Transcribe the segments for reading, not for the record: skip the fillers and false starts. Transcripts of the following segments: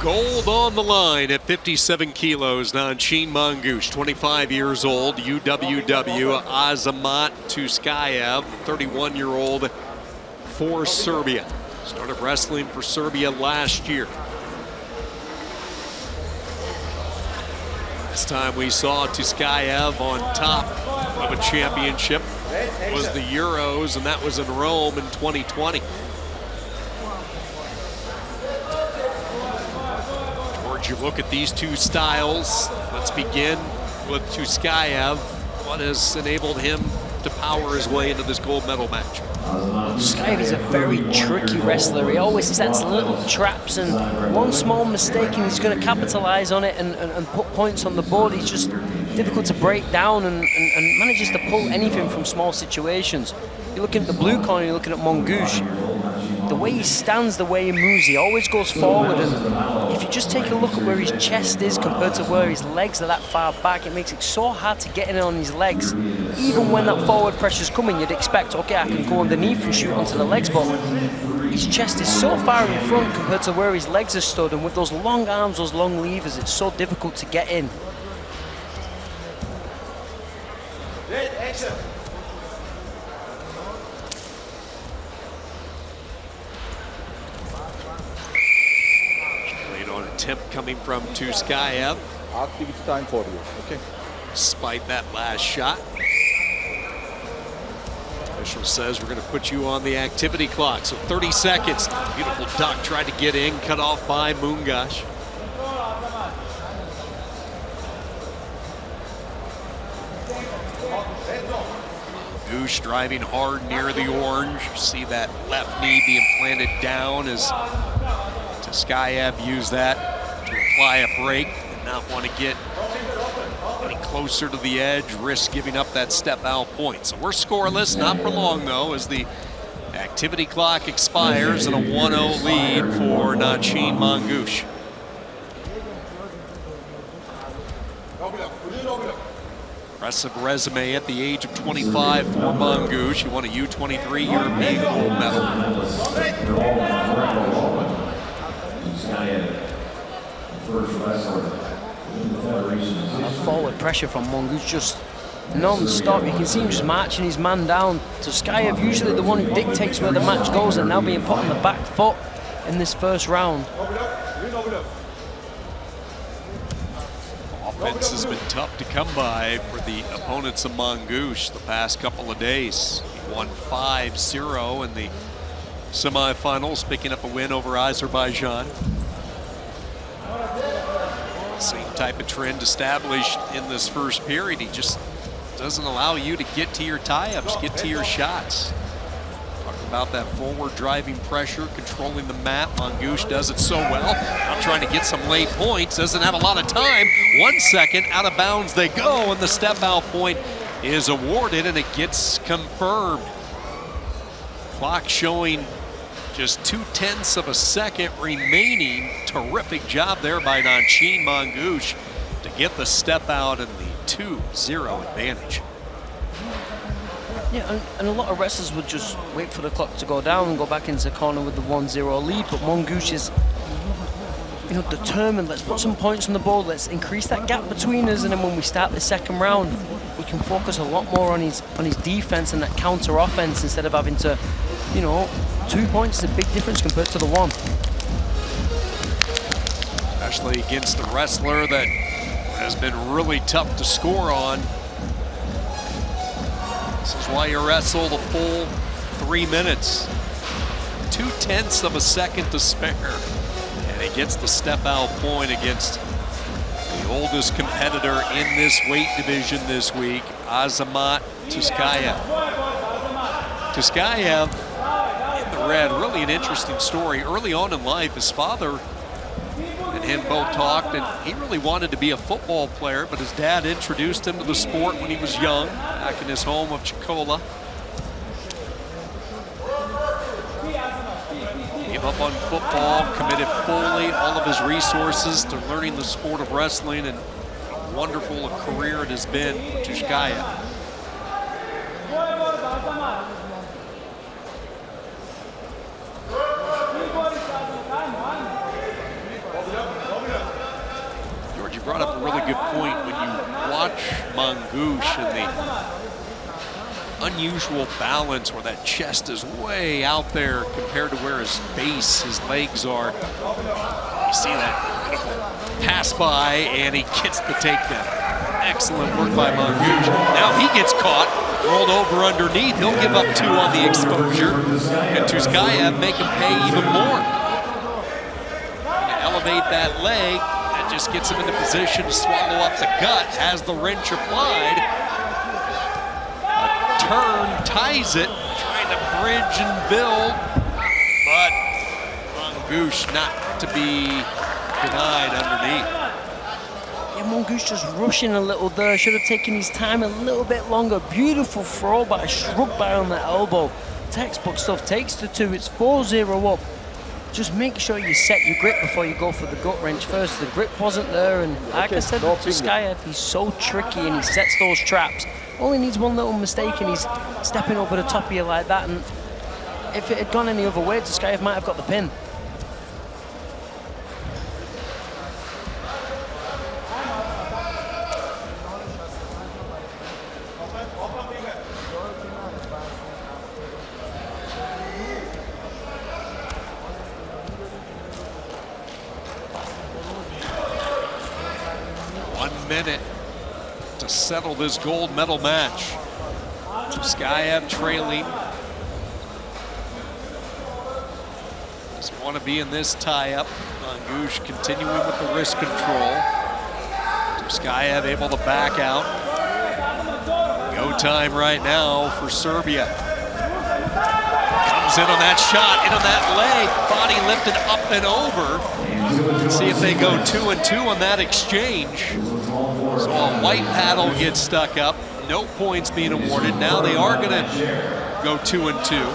Gold on the line at 57 kilos. Nanchin Mongush, 25 years old, UWW. Azamat Tuskaev, 31-year-old for Serbia. Started wrestling for Serbia last year. Last time we saw Tuskaev on top of a championship was the Euros, and that was in Rome in 2020. You look at these two styles. Let's begin with Tuskaev. What has enabled him to power his way into this gold medal match? Tuskaev is a very tricky wrestler. He always sets little traps, and one small mistake and he's going to capitalize on it and put points on the board. He's just difficult to break down and manages to pull anything from small situations. You're looking at the blue corner, you're looking at Mongush. The way he stands, the way he moves, he always goes forward, and if you just take a look at where his chest is compared to where his legs are that far back, it makes it so hard to get in on his legs. Even when that forward pressure's coming, you'd expect, okay, I can go underneath and shoot onto the legs, but his chest is so far in front compared to where his legs are stood, and with those long arms, those long levers, it's so difficult to get in. Attempt coming from Tuskaev. Activity time for you, okay? Despite that last shot. Official says we're going to put you on the activity clock. So 30 seconds. Beautiful duck tried to get in, cut off by Mongush. Mongush driving hard near the orange. You see that left knee being planted down as Tuskaev used that to apply a break and not want to get any closer to the edge, risk giving up that step out point. So we're scoreless, not for long though, as the activity clock expires and a 1-0 lead for Nanchin Mongush. Impressive resume at the age of 25 for Mongush. He won a U23 European gold medal. Forward pressure from Mongush just non-stop. You can see him just marching his man down. Tuskaev, usually the one who dictates where the match goes, and now being put on the back foot in this first round. Offense has been tough to come by for the opponents of Mongush the past couple of days. He won 5-0 in the semifinals, picking up a win over Azerbaijan. Same type of trend established in this first period. He just doesn't allow you to get to your tie-ups, get to your shots. Talking about that forward driving pressure, controlling the mat. Mongush does it so well. Now trying to get some late points, doesn't have a lot of time. 1 second, out of bounds they go, and the step out point is awarded, and it gets confirmed. Clock showing just 0.2 of a second remaining. Terrific job there by Nanchin Mongush to get the step out and the 2-0 advantage. Yeah, and a lot of wrestlers would just wait for the clock to go down and go back into the corner with the 1-0 lead, but Mongush is, determined. Let's put some points on the board, let's increase that gap between us, and then when we start the second round, we can focus a lot more on his defense and that counter offense instead of having to, 2 points is a big difference compared to the one. Especially against a wrestler that has been really tough to score on. This is why you wrestle the full 3 minutes. 0.2 of a second to spare. And he gets the step out point against the oldest competitor in this weight division this week, Azamat Tuskaev. Tuskaev in the red, really an interesting story. Early on in life, his father and him both talked, and he really wanted to be a football player, but his dad introduced him to the sport when he was young, back in his home of Chocola. Gave up on football, committed fully all of his resources to learning the sport of wrestling, and wonderful a career it has been for Tuskaev. really good point. When you watch Mongush and the unusual balance where that chest is way out there compared to where his base, his legs are. You see that beautiful pass by, and he gets the takedown. Excellent work by Mongush. Now he gets caught, rolled over underneath. He'll give up 2 on the exposure, and Tuskaev make him pay even more. To elevate that leg, that just gets him into position to swallow up the gut, has the wrench applied. Turn, ties it, trying to bridge and build, but Mongush not to be denied underneath. Yeah, Mongush just rushing a little there. Should have taken his time a little bit longer. Beautiful throw, but a shrug by on the elbow. Textbook stuff, takes the 2. It's 4-0 up. Just make sure you set your grip before you go for the gut wrench first. The grip wasn't there, and like I said, Tuskaev, he's so tricky and he sets those traps. Only needs one little mistake and he's stepping over the top of you like that, and if it had gone any other way, Tuskaev might have got the pin. Minute to settle this gold medal match. Tuskaev trailing. Doesn't want to be in this tie-up. Mongush continuing with the wrist control. Tuskaev able to back out. Go time right now for Serbia. Comes in on that shot, in on that leg, body lifted up and over. Let's see if they go 2-2 on that exchange. So a white paddle gets stuck up, no points being awarded. Now they are going to go 2-2.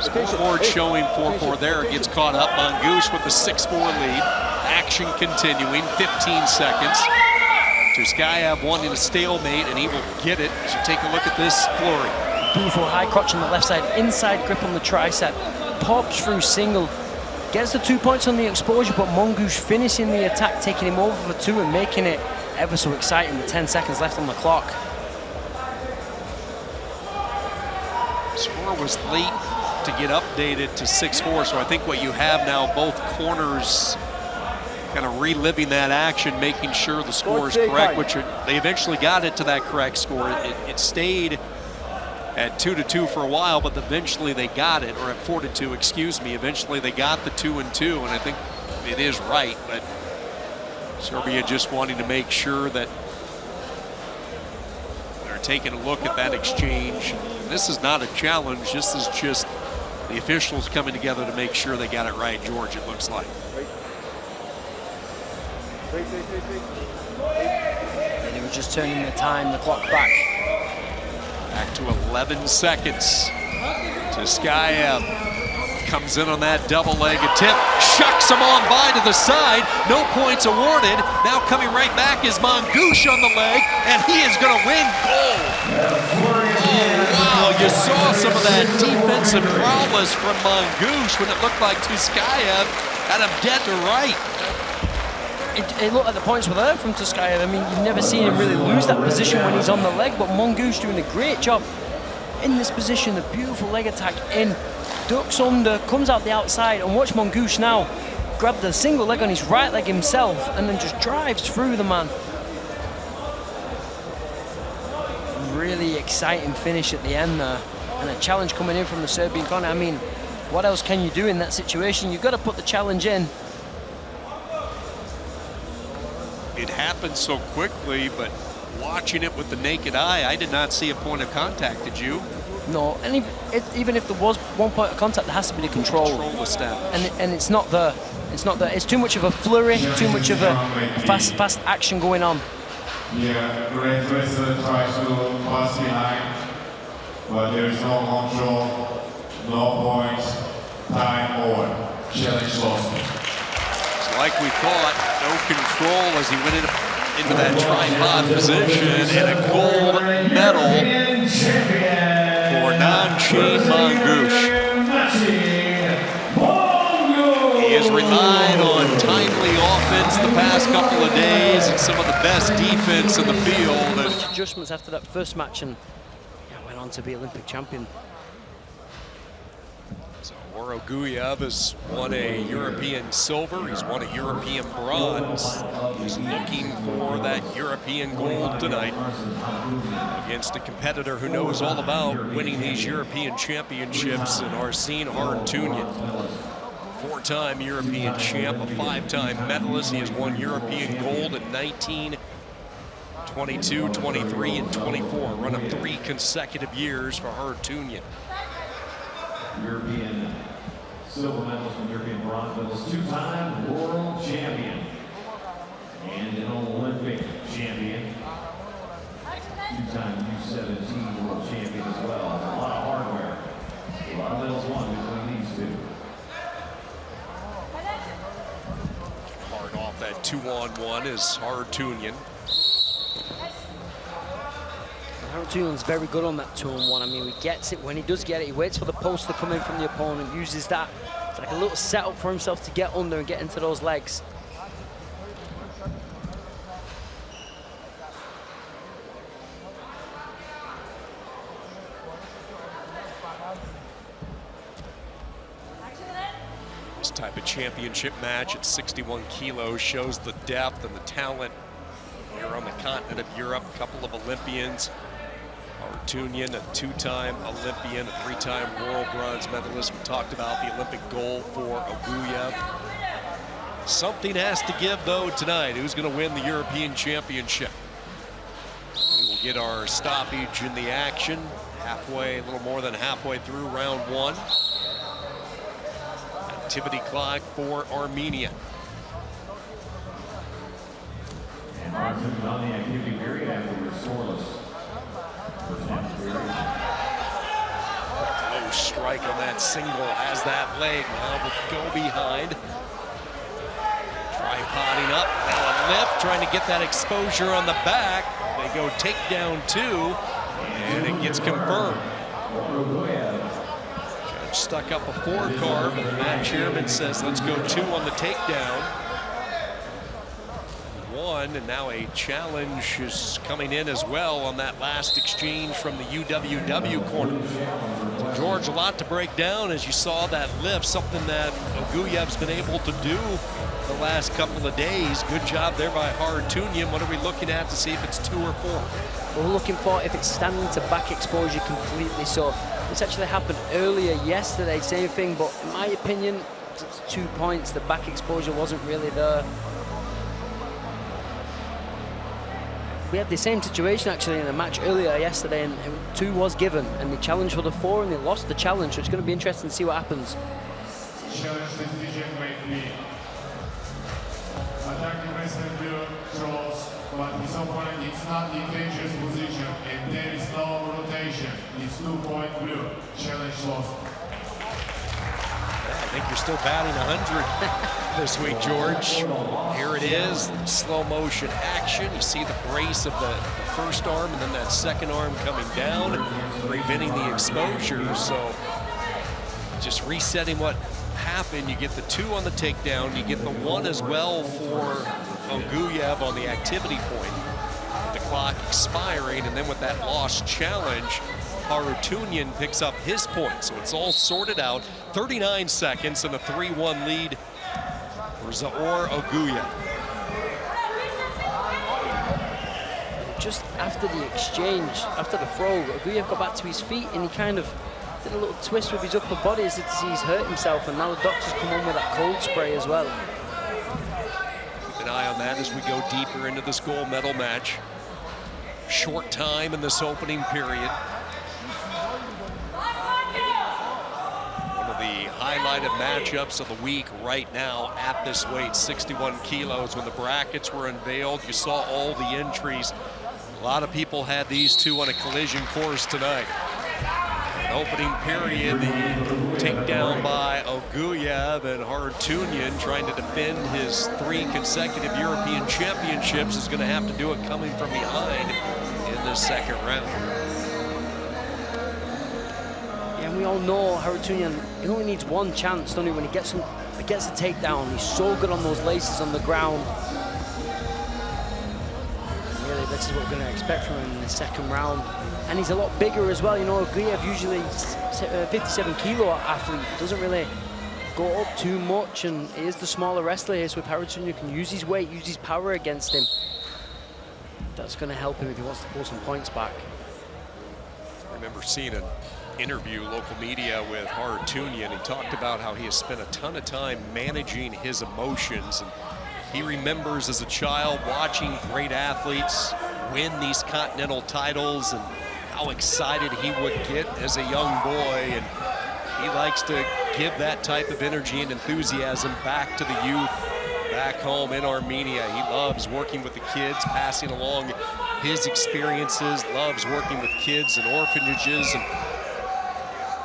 Scoreboard showing 4-4 there. It gets caught up. Mongush with the 6-4 lead. Action continuing, 15 seconds. Tuskaev wanting a stalemate, and he will get it. So take a look at this flurry. Beautiful high crotch on the left side, inside grip on the tricep. Pops through single. Gets the 2 points on the exposure, but Mongush finishing the attack, taking him over for 2 and making it ever so exciting with 10 seconds left on the clock. Score was late to get updated to 6-4, so I think what you have now, both corners kind of reliving that action, making sure the score is correct, which they eventually got it to that correct score. It stayed at 2-2 for a while, but eventually they got it, or at 4-2, excuse me. Eventually they got the 2-2, and I think it is right, but Serbia just wanting to make sure that they're taking a look at that exchange. This is not a challenge. This is just the officials coming together to make sure they got it right, George, it looks like. And they were just turning the time, the clock back. Back to 11 seconds. Tuskaev comes in on that double leg attempt, shucks him on by to the side, no points awarded. Now coming right back is Mongush on the leg, and he is going to win gold. Oh, wow, you saw some of that defensive prowess from Mongush when it looked like Tuskaev had him dead to right. It looked like the points were there from Tuskaev. I mean, you've never seen him really lose that position when he's on the leg, but Mongush doing a great job in this position, the beautiful leg attack in, ducks under, comes out the outside, and watch Mongush now grab the single leg on his right leg himself and then just drives through the man. Really exciting finish at the end there, and a challenge coming in from the Serbian corner. I mean, what else can you do in that situation? You've got to put the challenge in. It happened so quickly, but watching it with the naked eye, I did not see a point of contact. Did you? No, and even if there was one point of contact, there has to be the control. Control established. And it's not there. It's not there. It's too much of a flurry, too much of a fast action going on. Yeah, great wrestler tries to pass behind, but there is no control, no points, time over. Challenge lost. Like we thought, no control as he went into that tripod position, and a gold medal for non-chain Mongush. He has relied on timely offense adjustments the past couple of days and some of the best defense in the field. And adjustments after that first match, and went on to be Olympic champion. so Kurugliev has won a European silver. He's won a European bronze. He's looking for that European gold tonight against a competitor who knows all about winning these European championships in Harunian. Four-time European champ, a five-time medalist. He has won European gold in 19, 22, 23, and 24. Run of 3 consecutive years for Harunian. European silver medalist and European bronze medalist, two-time world champion and an Olympic champion, two-time U17 world champion as well. A lot of hardware, a lot of medals won between these two. Hard off that 2-on-1 is Harunian. Harunian's very good on that 2-on-1. I mean, he gets it when he does get it. He waits for the post to come in from the opponent, uses that. It's like a little setup for himself to get under and get into those legs. This type of championship match at 61 kilos shows the depth and the talent here on the continent of Europe. A couple of Olympians. Harunian, a 2-time Olympian, a 3-time world bronze medalist. We talked about the Olympic gold for Auya. Something has to give, though, tonight. Who's going to win the European Championship? We will get our stoppage in the action halfway, a little more than halfway through round 1. Activity clock for Armenia. And Arsuya on the activity period after we're scoreless. Low strike on that single, has that leg. Now will go behind. Tripoding up, now a lift, trying to get that exposure on the back. They go takedown 2, and it gets confirmed. Judge stuck up a 4 card, but the mat chairman says let's go 2 on the takedown. 1, and now a challenge is coming in as well on that last exchange from the UWW corner. So George, a lot to break down as you saw that lift, something that Auguyev's been able to do the last couple of days. Good job there by Harunian. What are we looking at to see if it's 2 or 4? We're looking for if it's standing to back exposure completely. So this actually happened earlier yesterday, same thing, but in my opinion, it's 2 points. The back exposure wasn't really there. We had the same situation actually in a match earlier yesterday, and 2 was given, and they challenged for the 4, and they lost the challenge. So it's going to be interesting to see what happens. Challenge decision may be attacking wrestler blue draws, but his opponent is not in dangerous position and there is no rotation. It's 2-point blue. Challenge lost. I think you're still batting 100 this week, George. Here it is, slow motion action. You see the brace of the first arm and then that second arm coming down, preventing the exposure. So just resetting what happened. You get the 2 on the takedown, you get the 1 as well for Auya on the activity point. With the clock expiring, and then with that lost challenge, Harunian picks up his point. So it's all sorted out. 39 seconds and a 3-1 lead for Zaur Auya. Just after the exchange, after the throw, Auya got back to his feet, and he kind of did a little twist with his upper body as he's hurt himself, and now the doctors come on with that cold spray as well. Keep an eye on that as we go deeper into this gold medal match. Short time in this opening period. The highlighted matchups of the week right now at this weight, 61 kilos. When the brackets were unveiled, you saw all the entries. A lot of people had these 2 on a collision course tonight. In opening period, the takedown by Auya, and Harunian trying to defend his 3 consecutive European championships is going to have to do it coming from behind in the second round. And we all know Harunian, he only needs 1 chance, don't he? When he gets gets a takedown. He's so good on those laces on the ground. Really, this is what we're going to expect from him in the second round. And he's a lot bigger as well. You know, Auya usually 57 kilo athlete, doesn't really go up too much, and he is the smaller wrestler here, so if Harunian can use his weight, use his power against him, that's going to help him if he wants to pull some points back. I remember seeing an interview, local media, with Harunian. He talked about how he has spent a ton of time managing his emotions, and he remembers as a child watching great athletes win these continental titles and how excited he would get as a young boy, and he likes to give that type of energy and enthusiasm back to the youth back home in Armenia. He loves working with the kids, passing along his experiences, loves working with kids in orphanages, and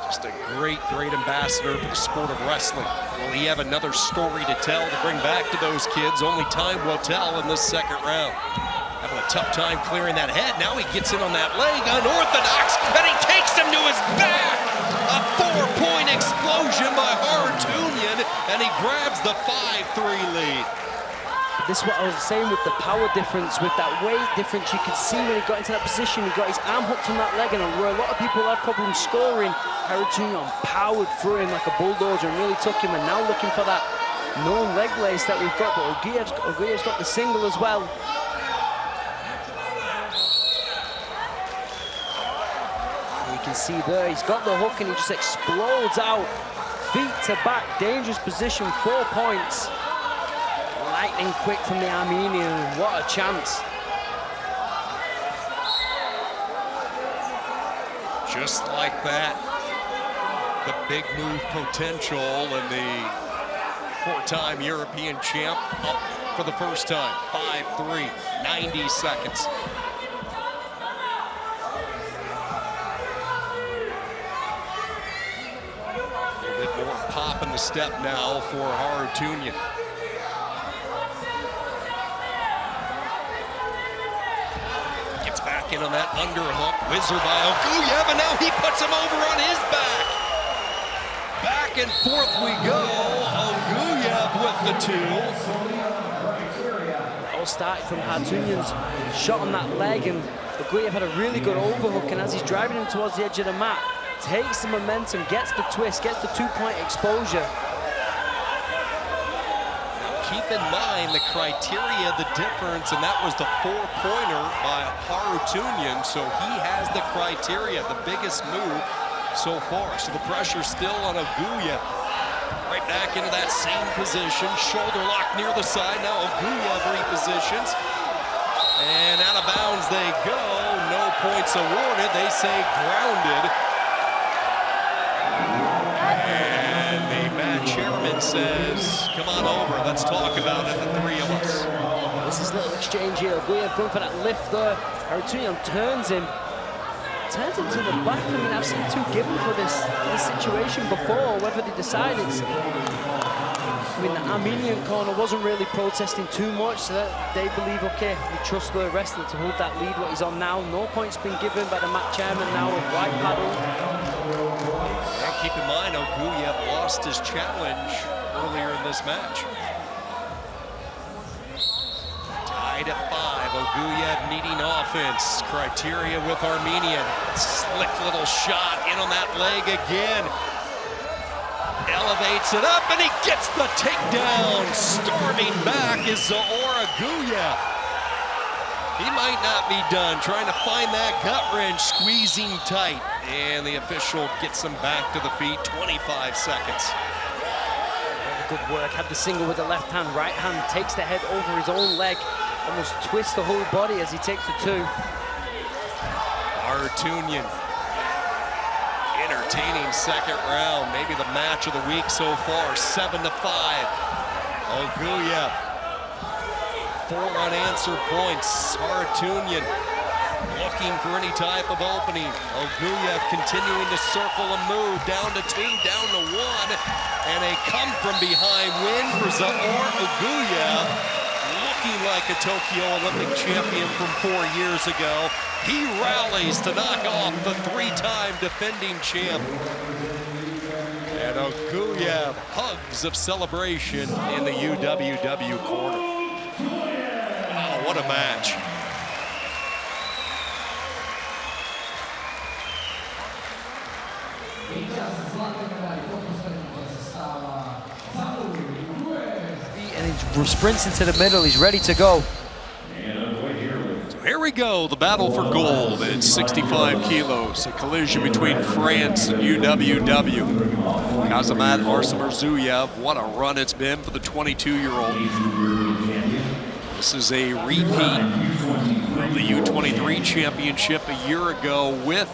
just a great, great ambassador for the sport of wrestling. Will he have another story to tell, to bring back to those kids? Only time will tell in this second round. Having a tough time clearing that head. Now he gets in on that leg, unorthodox, and he takes him to his back. A 4-point explosion by Harunian, and he grabs the 5-3 lead. This is what I was saying with the power difference, with that weight difference. You could see when he got into that position, he got his arm hooked on that leg, and where a lot of people had problems scoring, Harunian powered through him like a bulldozer and really took him, and now looking for that known leg lace that we've got, but Auguyev's got the single as well. You can see there, he's got the hook and he just explodes out. Feet to back, dangerous position, 4 points. Lightning quick from the Armenian, what a chance. Just like that, the big move potential, and the 4-time European champ up for the first time. 5-3, 90 seconds. A little bit more pop in the step now for Harunian. Gets back in on that underhook, whizzer by Auya, and now he puts him over on his back. Back and forth we go. Auya with the 2. All started from Harunian's shot on that leg, and Auya had a really good overhook, and as he's driving him towards the edge of the mat, takes the momentum, gets the twist, gets the 2-point exposure. Now keep in mind the criteria, the difference, and that was the 4-pointer by Harunian, so he has the criteria, the biggest move so far. So the pressure's still on Auya. Right back into that same position, shoulder lock near the side. Now Auya repositions, and out of bounds they go. No points awarded. They say grounded. And the match chairman says, come on over, let's talk about it, the 3 of us. This is a little exchange here. Auya going for that lift there. Harunian turns him to the back. I mean, I've seen 2 given for this situation before, whether they decide it's... I mean, the Armenian corner wasn't really protesting too much, so that they believe, okay, we trust the wrestler to hold that lead, what he's on now. No points been given by the match chairman now, a white paddle. And keep in mind, Auya lost his challenge earlier in this match. Tied at 5, Auya needing offense. Criteria with Armenian. Slick little shot in on that leg again. Elevates it up and he gets the takedown. Storming back is Auya. He might not be done trying to find that gut wrench, squeezing tight. And the official gets him back to the feet, 25 seconds. Good work, had the single with the left hand, right hand, takes the head over his own leg, almost twists the whole body as he takes the 2. Harunian, entertaining second round, maybe the match of the week so far, 7-5. Auya, 4 unanswered points. Harunian looking for any type of opening. Auya continuing to circle and move, down to 2, down to 1, and a come from behind win for Auya. Looking like a Tokyo Olympic champion from 4 years ago. He rallies to knock off the 3-time defending champ. And Kurugliev, hugs of celebration in the UWW corner. Wow, what a match. And he sprints into the middle, he's ready to go. So here we go, the battle for gold at 65 kilos. A collision between France and UWW. Kajayv, Arsuya, what a run it's been for the 22-year-old. This is a repeat of the U23 championship a year ago with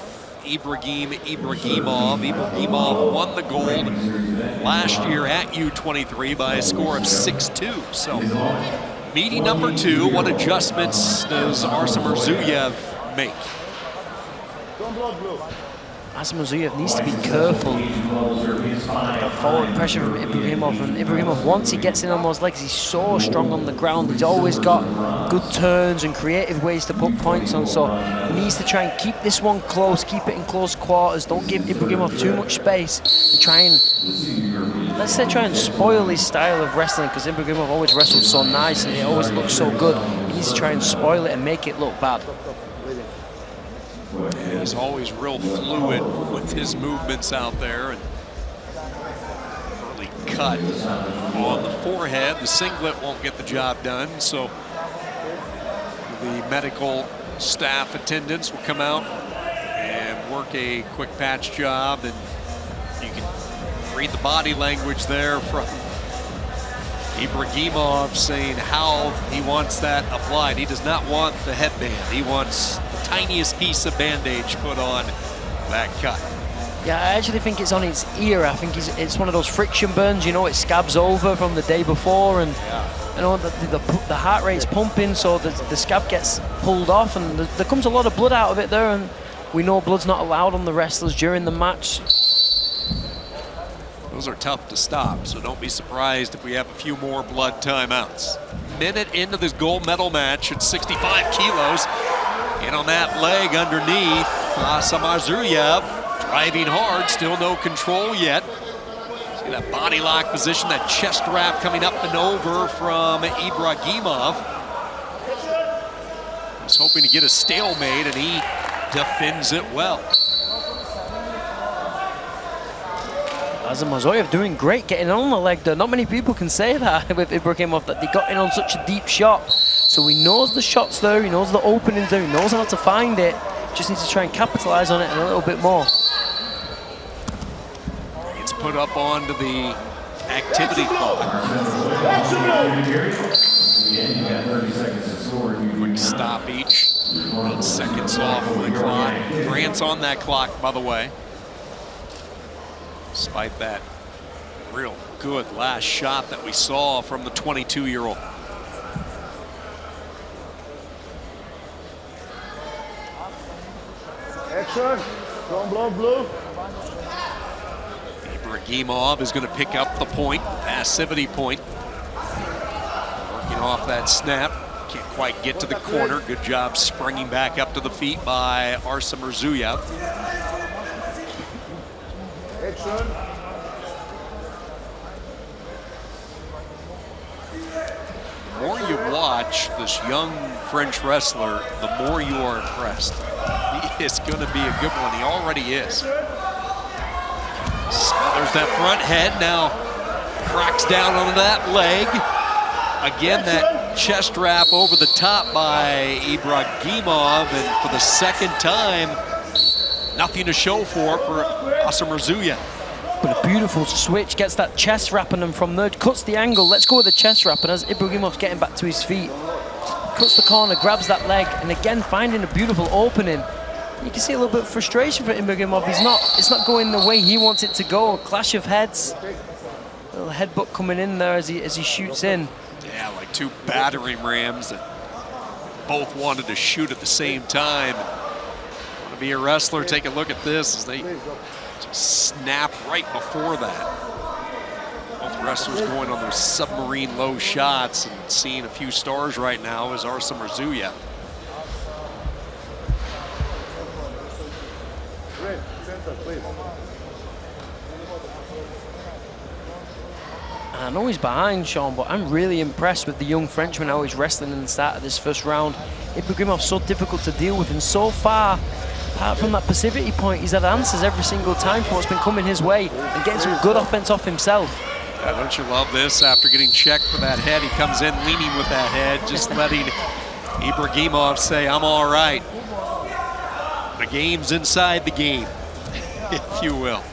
Ibrahimov. Ibrahimov won the gold last year at U23 by a score of 6-2. So, meeting number 2, what adjustments does Arsuya make? Arsuya needs to be careful. The forward pressure from Ibrahimov, and Ibrahimov, once he gets in on those legs, he's so strong on the ground. He's always got good turns and creative ways to put points on, so he needs to try and keep this one close, keep it in close quarters, don't give Ibrahimov too much space, and try and spoil his style of wrestling, because Ibrahimov always wrestles so nice and it always looks so good. He needs to try and spoil it and make it look bad. Yeah, he's always real fluid with his movements out there, and early cut on the forehead. The singlet won't get the job done, so the medical staff attendants will come out and work a quick patch job, and you can read the body language there from Ibrahimov saying how he wants that applied. He does not want the headband. He wants the tiniest piece of bandage put on that cut. Yeah, I actually think it's on his ear. I think it's one of those friction burns, you know, it scabs over from the day before, and you know, the heart rate's pumping, so the scab gets pulled off, and there comes a lot of blood out of it there, and we know blood's not allowed on the wrestlers during the match. Those are tough to stop, so don't be surprised if we have a few more blood timeouts. Minute into this gold medal match at 65 kilos. And on that leg underneath, Arsuya driving hard, still no control yet. See that body lock position, that chest wrap coming up and over from Ibrahimov. He's hoping to get a stalemate, and he defends it well. Auya doing great, getting on the leg there. Not many people can say that with Ibrahimov, that they got in on such a deep shot. So he knows the shots there, he knows the openings there, he knows how to find it. Just needs to try and capitalize on it and a little bit more. It's put up onto the activity clock. Quick stop each. 8 seconds off the clock. Grant's on that clock, by the way. Despite that real good last shot that we saw from the 22-year-old. Action. Don't blow blue. Ibrahimov is going to pick up the point, passivity point. Working off that snap. Can't quite get to the corner. Good job springing back up to the feet by Arsuya. Action. The more you watch this young French wrestler, the more you are impressed. He is going to be a good one. He already is. Smothers that front head, now cracks down on that leg. Again, that chest wrap over the top by Ibrahimov, and for the second time, nothing to show for Arsuya. But a beautiful switch, gets that chest wrap on him from there, cuts the angle, let's go with the chest wrap, and as Ibrahimov's getting back to his feet, cuts the corner, grabs that leg, and again finding a beautiful opening. You can see a little bit of frustration for Ibrahimov. It's not going the way he wants it to go. A clash of heads. A little headbutt coming in there as he shoots in. Yeah, like two battering rams that both wanted to shoot at the same time. Want to be a wrestler, take a look at this as they just snap right before that. Both wrestlers going on their submarine low shots, and seeing a few stars right now is Arsuya. I know he's behind, Sean, but I'm really impressed with the young Frenchman, how he's wrestling in the start of this first round. Ibrahimov's so difficult to deal with, and so far, apart from that passivity point, he's had answers every single time for what's been coming his way and getting some good offense off himself. Yeah, don't you love this? After getting checked for that head, he comes in leaning with that head, just letting Ibrahimov say, I'm all right. The game's inside the game, if you will.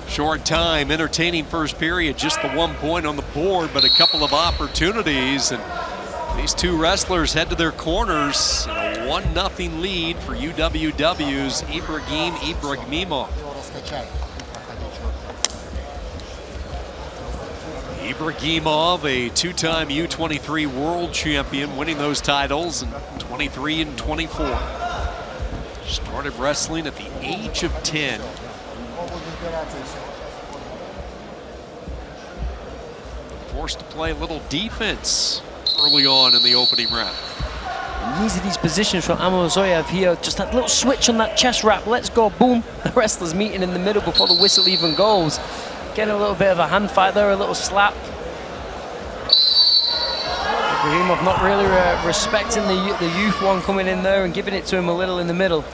Short time, entertaining first period, just the 1 point on the board, but a couple of opportunities. And these two wrestlers head to their corners in a 1-0 lead for UWW's Ibrahimov. Ibrahimov, a two-time U23 world champion, winning those titles in 23 and 24. Started wrestling at the age of 10. Forced to play a little defense early on in the opening round. And these are these positions from Auya here. Just that little switch on that chest wrap. Let's go, boom. The wrestlers meeting in the middle before the whistle even goes. Getting a little bit of a hand fight there, a little slap. Ibrahimov not really respecting the youth one coming in there and giving it to him a little in the middle.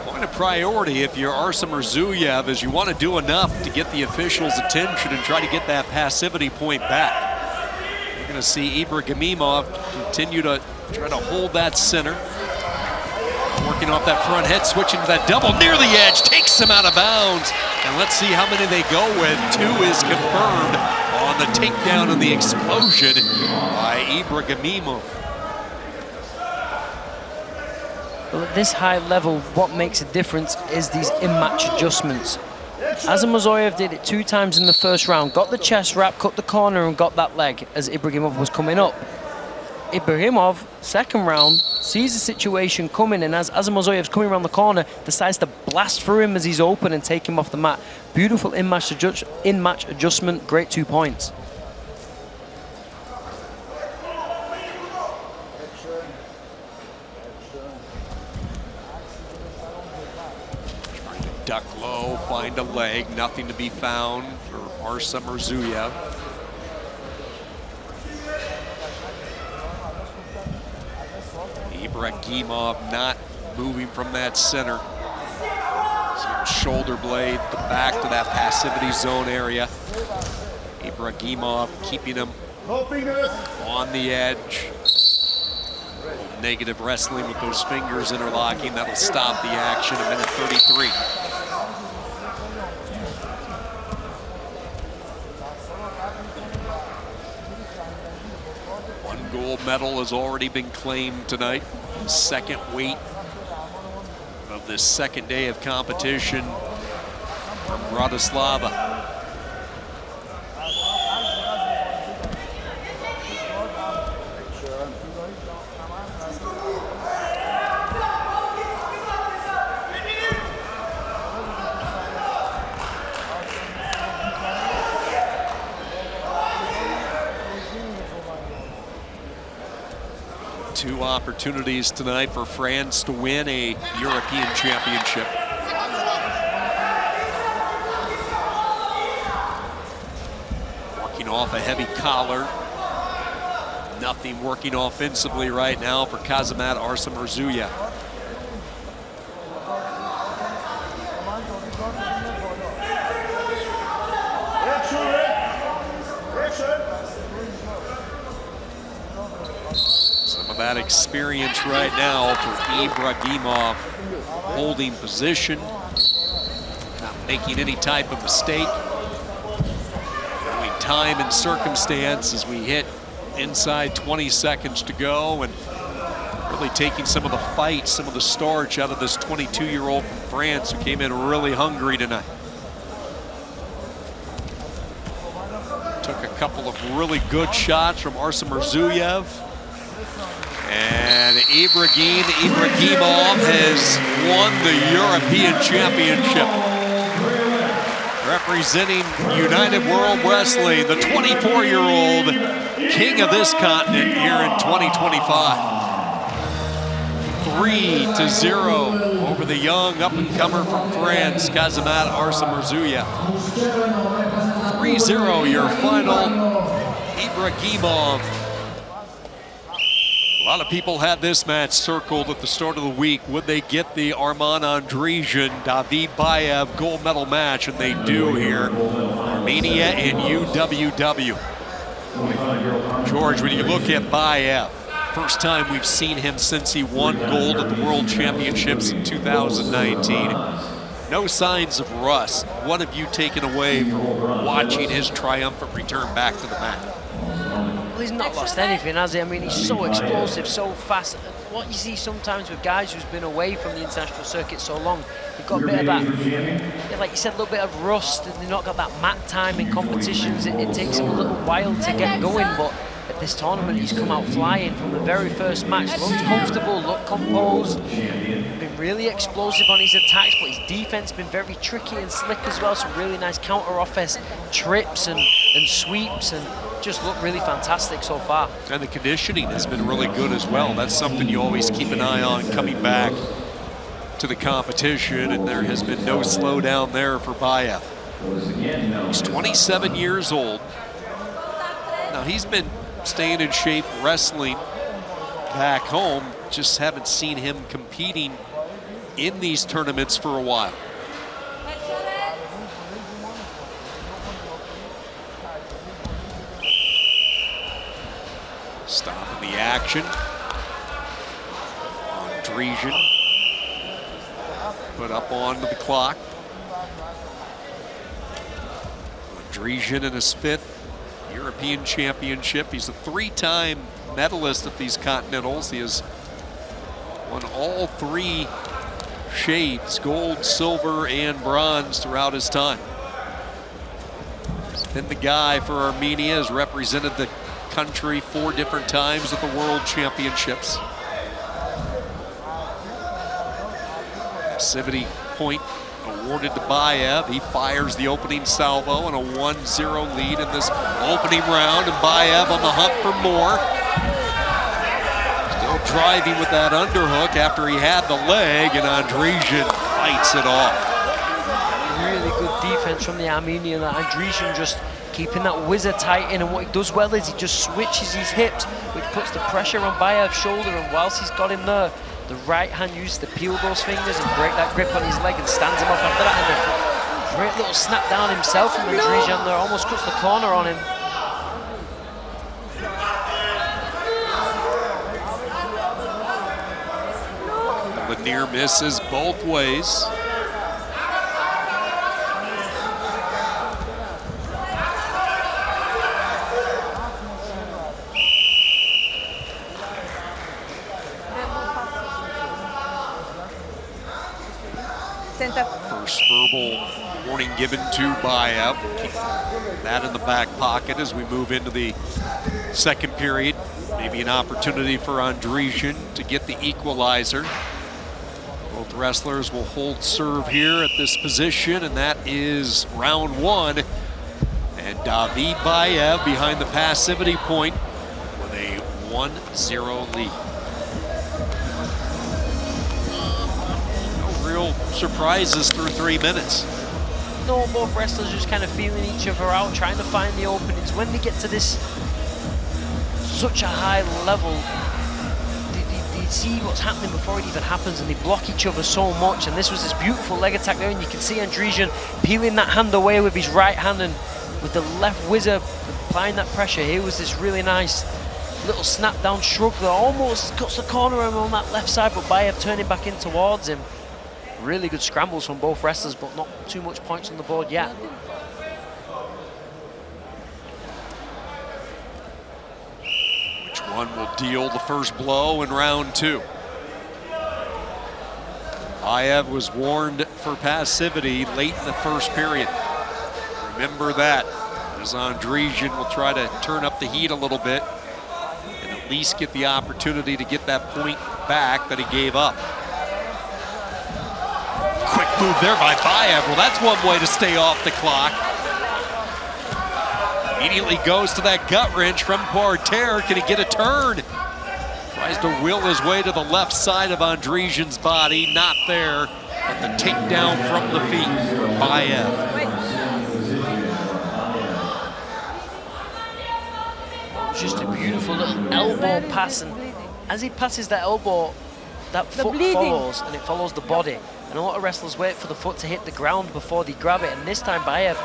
Point of priority if you're Arsuya is you want to do enough to get the officials' attention and try to get that passivity point back. You're going to see Ibrahimov continue to try to hold that center. Working off that front head, switching to that double near the edge, takes him out of bounds. And let's see how many they go with. 2 is confirmed on the takedown and the explosion by Ibrahimov. Well, at this high level, what makes a difference is these in-match adjustments. Auya did it 2 times in the first round, got the chest wrap, cut the corner, and got that leg as Ibrahimov was coming up. Ibrahimov, second round, sees the situation coming, and as Auya's coming around the corner, decides to blast through him as he's open and take him off the mat. Beautiful in-match adjustment, great 2 points. Trying to duck low, find a leg, nothing to be found for Auya. Ibrahimov not moving from that center. Shoulder blade, the back to that passivity zone area. Ibrahimov keeping him on the edge. Negative wrestling with those fingers interlocking. That'll stop the action at minute 33. Gold medal has already been claimed tonight. Second weight of this second day of competition from Bratislava. 2 opportunities tonight for France to win a European championship. Working off a heavy collar. Nothing working offensively right now for Kazmat Arsuya. That experience right now for Ibrahimov, holding position, not making any type of mistake, knowing time and circumstance as we hit inside 20 seconds to go, and really taking some of the fight, some of the starch out of this 22-year-old from France who came in really hungry tonight. Took a couple of really good shots from Arsuya. And Ibrahimov has won the European Championship. Representing United World Wrestling, the 24-year-old king of this continent here in 2025. 3-0 over the young up-and-comer from France, Kajayv Arsuya. 3-0 your final, Ibrahimov. A lot of people had this match circled at the start of the week. Would they get the Andreian, David Valiev gold medal match? And they do here. Armenia and UWW. George, when you look at Valiev, first time we've seen him since he won gold at the World Championships in 2019. No signs of rust. What have you taken away from watching his triumphant return back to the mat? Well, he's not lost anything, has he? I mean, he's so explosive, so fast. What you see sometimes with guys who's been away from the international circuit so long, they've got a bit of that, yeah, like you said, a little bit of rust, and they've not got that mat time in competitions. It takes him a little while to get going, but at this tournament, he's come out flying from the very first match. Looked comfortable, looked composed, been really explosive on his attacks, but his defense been very tricky and slick as well. Some really nice counter-offense trips and sweeps, and just looked really fantastic so far. And the conditioning has been really good as well. That's something you always keep an eye on coming back to the competition, and there has been no slowdown there for Valiev. He's 27 years old. Now, he's been staying in shape wrestling back home, just haven't seen him competing in these tournaments for a while. Stopping the action. Andreian put up onto the clock. Andreian in his 5th European Championship. He's a 3-time medalist at these Continentals. He has won all 3 shades, gold, silver, and bronze throughout his time. He's been the guy for Armenia, has represented the country 4 different times at the World Championships. Passivity point awarded to Valiev. He fires the opening salvo and a 1-0 lead in this opening round, and Valiev on the hunt for more. Still driving with that underhook after he had the leg, and Andreian fights it off. Really good defense from the Armenian. Andreian just keeping that whizzer tight in, and what he does well is he just switches his hips, which puts the pressure on Valiev's shoulder, and whilst he's got him there, the right hand uses to peel those fingers and break that grip on his leg and stands him off after that. And a great little snap down himself from Andreian there, almost cuts the corner on him. The near misses both ways. First verbal warning given to Valiev. Keep that in the back pocket as we move into the second period. Maybe an opportunity for Andreian to get the equalizer. Both wrestlers will hold serve here at this position, and that is round 1. And David Valiev behind the passivity point with a 1-0 lead. Surprises through 3 minutes. No, both wrestlers just kind of feeling each other out, trying to find the openings. When they get to this such a high level, they see what's happening before it even happens, and they block each other so much. And this was this beautiful leg attack there, and you can see Andreian peeling that hand away with his right hand, and with the left whizzer applying that pressure. Here was this really nice little snap down shrug that almost cuts the corner on that left side, but Valiev turning back in towards him. Really good scrambles from both wrestlers, but not too much points on the board yet. Which one will deal the first blow in round 2? Valiev was warned for passivity late in the first period. Remember that, as Andreian will try to turn up the heat a little bit and at least get the opportunity to get that point back that he gave up. Quick move there by Valiev. Well, that's one way to stay off the clock. Immediately goes to that gut wrench from Parterre. Can he get a turn? Tries to will his way to the left side of Andreian's body. Not there, but the takedown from the feet for Valiev. Just a beautiful little elbow pass, and as he passes that elbow, that foot follows, and it follows the body. And a lot of wrestlers wait for the foot to hit the ground before they grab it, and this time Valiev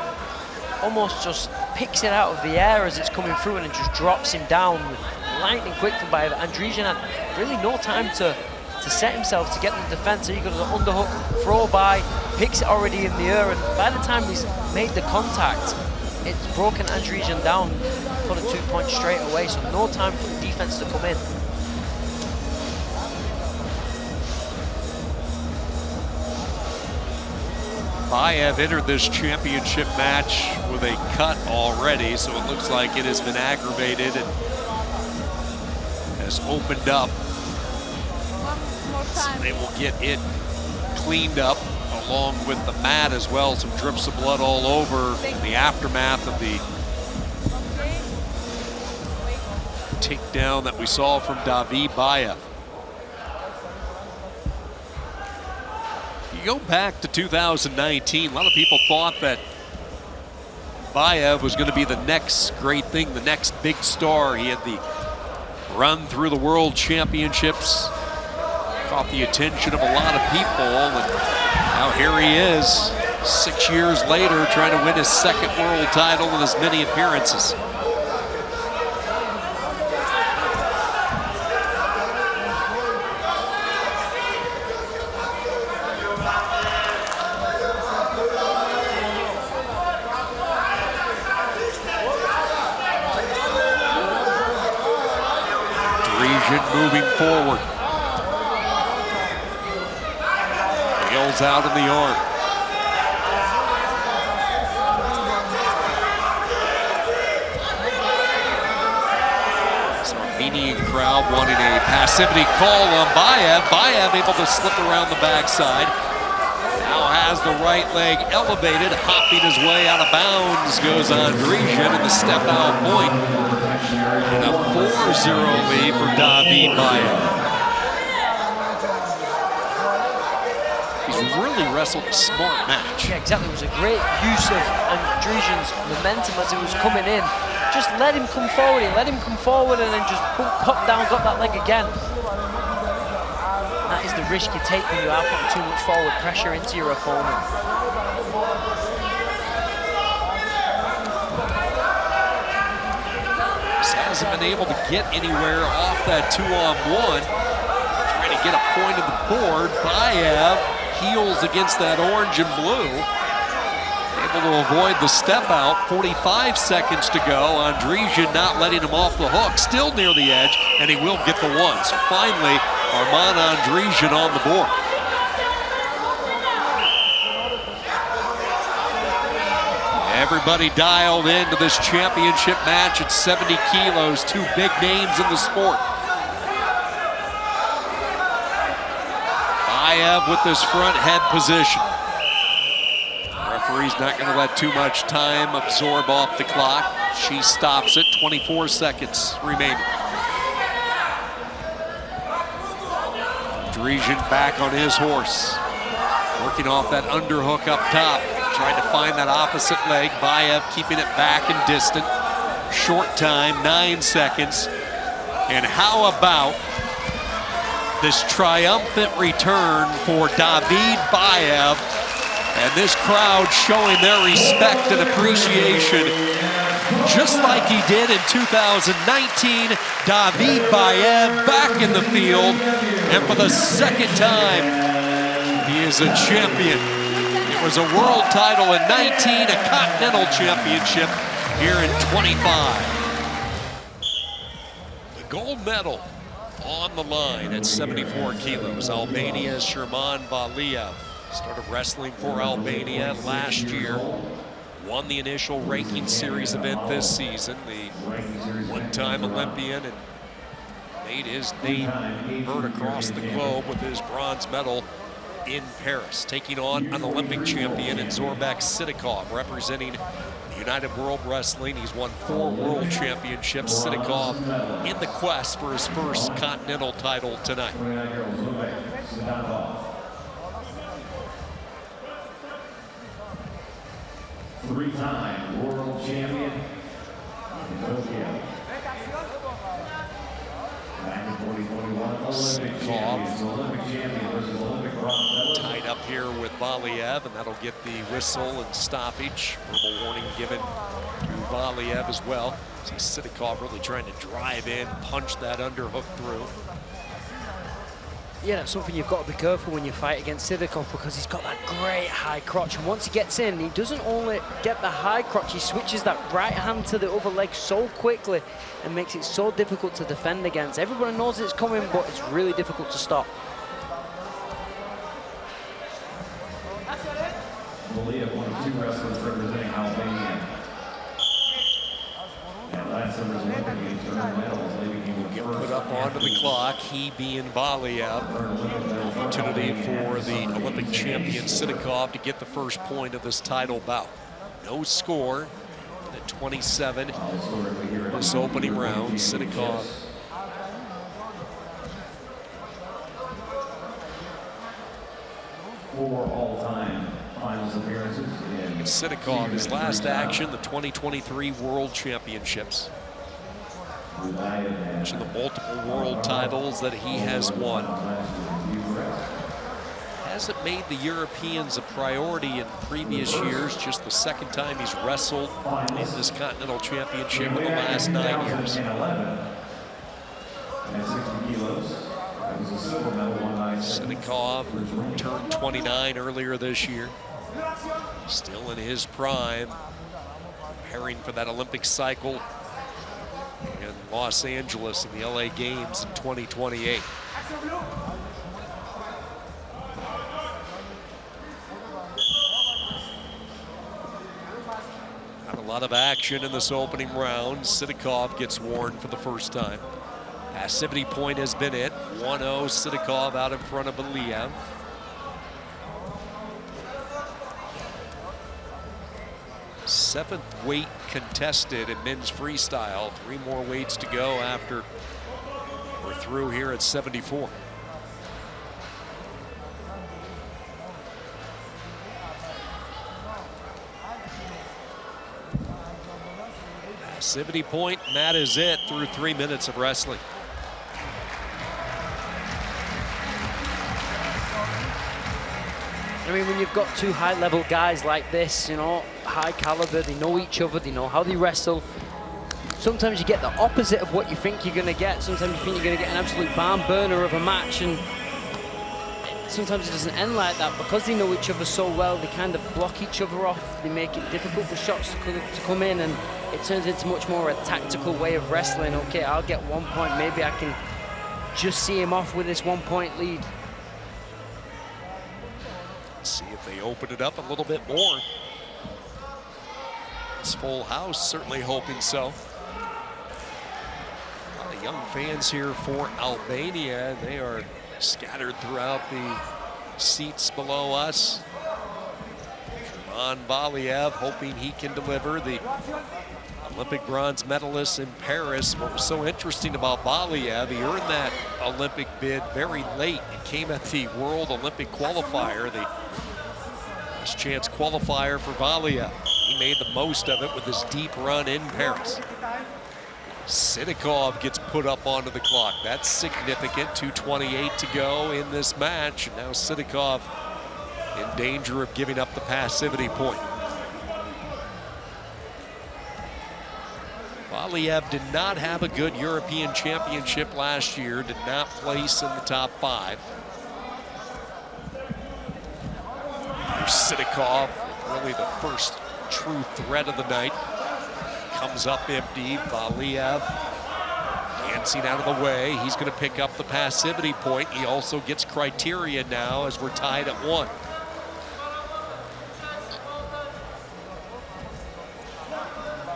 almost just picks it out of the air as it's coming through and it just drops him down. Lightning quick from Valiev. Andreian had really no time to set himself to get the defense, so he got an underhook, throw by, picks it already in the air, and by the time he's made the contact, it's broken Andreian down for the 2 points straight away, so no time for the defense to come in. Valiev entered this championship match with a cut already, so it looks like it has been aggravated and has opened up. So they will get it cleaned up along with the mat as well. Some drips of blood all over in the aftermath of the takedown that we saw from David Valiev. You go back to 2019, a lot of people thought that Valiev was going to be the next great thing, the next big star. He had the run through the World Championships, caught the attention of a lot of people, and now here he is, 6 years later, trying to win his second world title in as many appearances. Moving forward. Nails out in the arm. So Armenian crowd wanting a passivity call on Valiev. Valiev able to slip around the backside. Now has the right leg elevated, hopping his way out of bounds goes Andreian in the step out point. And a 4-0 lead for David Valiev. He's really wrestled a smart match. Yeah, exactly. It was a great use of Andreian's momentum as he was coming in. Just let him come forward. He let him come forward and then just pop down, got that leg again. That is the risk you take when you are putting too much forward pressure into your opponent. Hasn't been able to get anywhere off that 2-on-1. Trying to get a point of the board. Valiev heels against that orange and blue. Able to avoid the step out. 45 seconds to go. Andreian not letting him off the hook. Still near the edge, and he will get the one. So finally, Andreian on the board. Everybody dialed into this championship match at 70 kilos. Two big names in the sport. Valiev with this front head position. The referee's not going to let too much time absorb off the clock. She stops it. 24 seconds remaining. Andreian back on his horse. Working off that underhook up top. Trying to find that opposite leg. Valiev keeping it back and distant. Short time, 9 seconds. And how about this triumphant return for David Valiev? And this crowd showing their respect and appreciation. Just like he did in 2019, David Valiev back in the field. And for the second time, he is a champion. It was a world title in 19, a continental championship here in 25. The gold medal on the line at 74 kilos. Albania's Sherman Valiev started wrestling for Albania last year. Won the initial ranking series event this season. The one-time Olympian and made his name heard across the globe with his bronze medal in Paris, taking on an Olympic champion in Zorbek Sitikov, representing United World Wrestling. He's won 4 world championships. Sitikov in the quest for his first continental title tonight. 3-time world champion in Tokyo. Back in 2021, Olympic champion, Olympic champion versus Olympic bronze medal. Tied up here with Valiev, and that'll get the whistle and stoppage. Verbal warning given to Valiev as well. See Sitikov really trying to drive in, punch that underhook through. Yeah, that's something you've got to be careful when you fight against Sitikov, because he's got that great high crotch. And once he gets in, he doesn't only get the high crotch, he switches that right hand to the other leg so quickly and makes it so difficult to defend against. Everybody knows it's coming, but it's really difficult to stop. Valiev, one of 2 wrestlers representing Albania. And last summer's Olympic Games earned medals, leaving him with Put up onto the clock, he being Valiev. Opportunity for the Olympic champion Sitikov to get the first point of this title bout. No score at 27 this opening round. Sitikov 4 all-time finals appearances. Sitikov, his last action, the 2023 World Championships. Mention the multiple world titles that he has won. Hasn't made the Europeans a priority in previous years, just the 2nd time he's wrestled in this Continental Championship in the last 9 years. Sitikov turned 29 earlier this year. Still in his prime, preparing for that Olympic cycle in Los Angeles in the LA Games in 2028. Not a lot of action in this opening round. Sitikov gets warned for the first time. Passivity point has been it. 1-0 Sitikov out in front of Valiev. Seventh weight contested in men's freestyle. 3 more weights to go after we're through here at 74. Passivity point, and that is it through 3 minutes of wrestling. I mean, when you've got 2 high-level guys like this, you know, high caliber, they know each other, they know how they wrestle. Sometimes you get the opposite of what you think you're going to get. Sometimes you think you're going to get an absolute barn burner of a match, and sometimes it doesn't end like that. Because they know each other so well, they kind of block each other off. They make it difficult for shots to come in, and it turns into much more a tactical way of wrestling. Okay, I'll get 1 point. Maybe I can just see him off with this 1-point lead. See if they open it up a little bit more. This full house certainly hoping so. A lot of young fans here for Albania. They are scattered throughout the seats below us. Valiev hoping he can deliver, the Olympic bronze medalist in Paris. What was so interesting about Valiev, he earned that Olympic bid very late. It came at the World Olympic qualifier, the last chance qualifier for Valiev. He made the most of it with his deep run in Paris. Sitikov gets put up onto the clock. That's significant. 2:28 to go in this match. And now Sitikov in danger of giving up the passivity point. Valiev did not have a good European championship last year, did not place in the top 5. Here's Sitikov, really the first true threat of the night. Comes up empty, Valiev dancing out of the way. He's gonna pick up the passivity point. He also gets criteria now as we're tied at 1.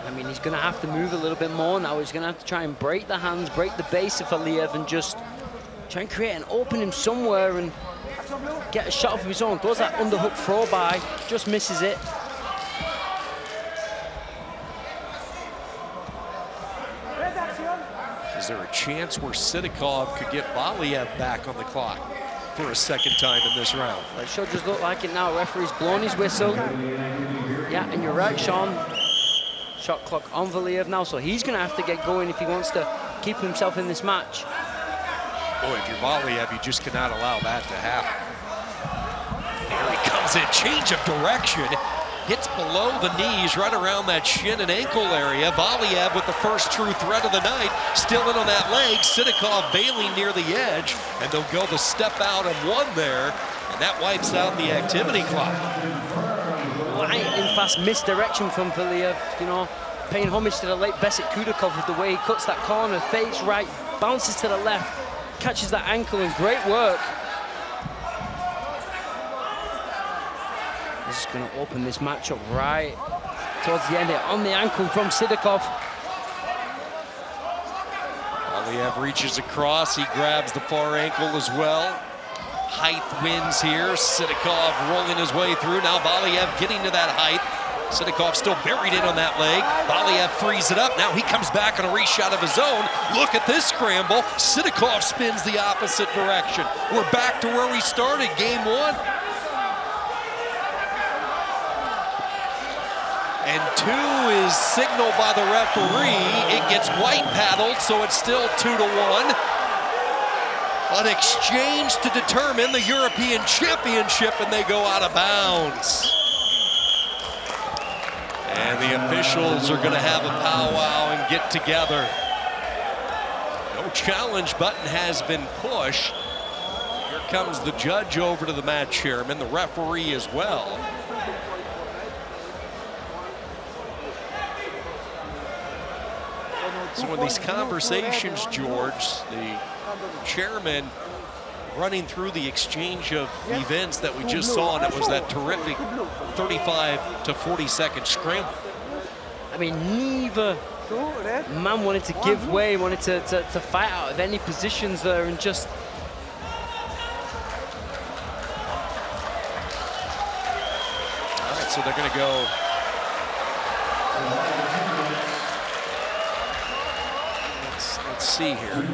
I mean, he's going to have to move a little bit more now. He's going to have to try and break the hands, break the base of Valiev, and just try and create an opening somewhere. And get a shot of his own. Goes that underhook throw by, just misses it. Is there a chance where Sitikov could get Valiev back on the clock for a second time in this round? It sure does look like it now. Referee's blown his whistle. Yeah, and you're right, Sean. Shot clock on Valiev now, so he's going to have to get going if he wants to keep himself in this match. Boy, if you're Valiev, you just cannot allow that to happen. There he comes in, change of direction. Hits below the knees, right around that shin and ankle area. Valiev with the first true threat of the night. Still in on that leg. Sitikov bailing near the edge. And they'll go the step out of one there. And that wipes out the activity clock. Lightning fast misdirection from Valiev. You know, paying homage to the late Besik Kudakov with the way he cuts that corner. Fakes right, bounces to the left, catches that ankle, and great work. This is going to open this match up right towards the end here on the ankle from Sitikov. Valiev reaches across, he grabs the far ankle as well. Height wins here, Sitikov rolling his way through. Now Valiev getting to that height. Sitikov still buried in on that leg. Valiev frees it up. Now he comes back on a reshot of his own. Look at this scramble. Sitikov spins the opposite direction. We're back to where we started, game one. And 2 is signaled by the referee. It gets white paddled, so it's still 2-1. An exchange to determine the European Championship, and they go out of bounds. And the officials are going to have a powwow and get together. No challenge button has been pushed. Here comes the judge over to the match chairman, the referee as well. So in these conversations, George, the chairman running through the exchange of events that we just saw, and it was that terrific 35 to 40 second scramble. I mean, neither man wanted to give way, wanted to fight out of any positions there, and just all right, so they're going to go. Let's see here.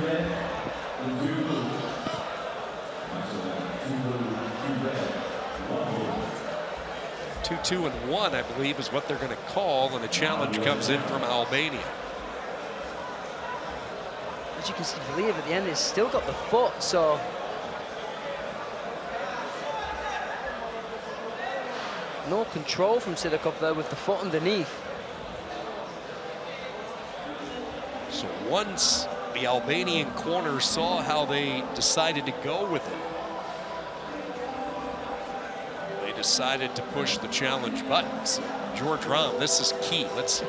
2-2-1, I believe, is what they're going to call, and a challenge comes in from Albania. as you can see, Valiev at the end has still got the foot, so no control from Sitikov there with the foot underneath. So once the Albanian corner saw how they decided to go with it, they decided to push the challenge buttons. George Rahm, this is key. Let's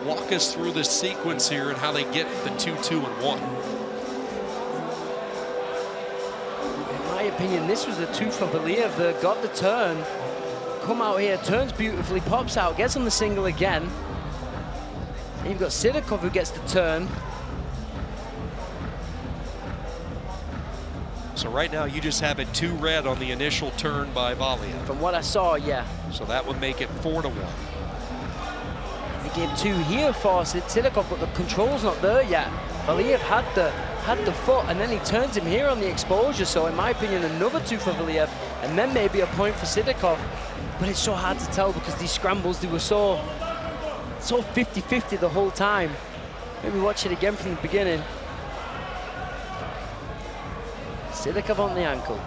walk us through this sequence here and how they get the 2-2-1. In my opinion, this was the two for Valiev that got the turn. Come out here, turns beautifully, pops out, gets on the single again. And you've got Sitikov who gets the turn. So right now you just have it 2 red on the initial turn by Valiev. From what I saw, yeah. So that would make it 4-1. He gave 2 here for Sitikov, but the control's not there yet. Valiev had the foot, and then he turns him here on the exposure. So in my opinion, another 2 for Valiev, and then maybe a point for Sitikov. But it's so hard to tell because these scrambles, they were so 50-50 the whole time. Maybe watch it again from the beginning. Sitikov on the ankle.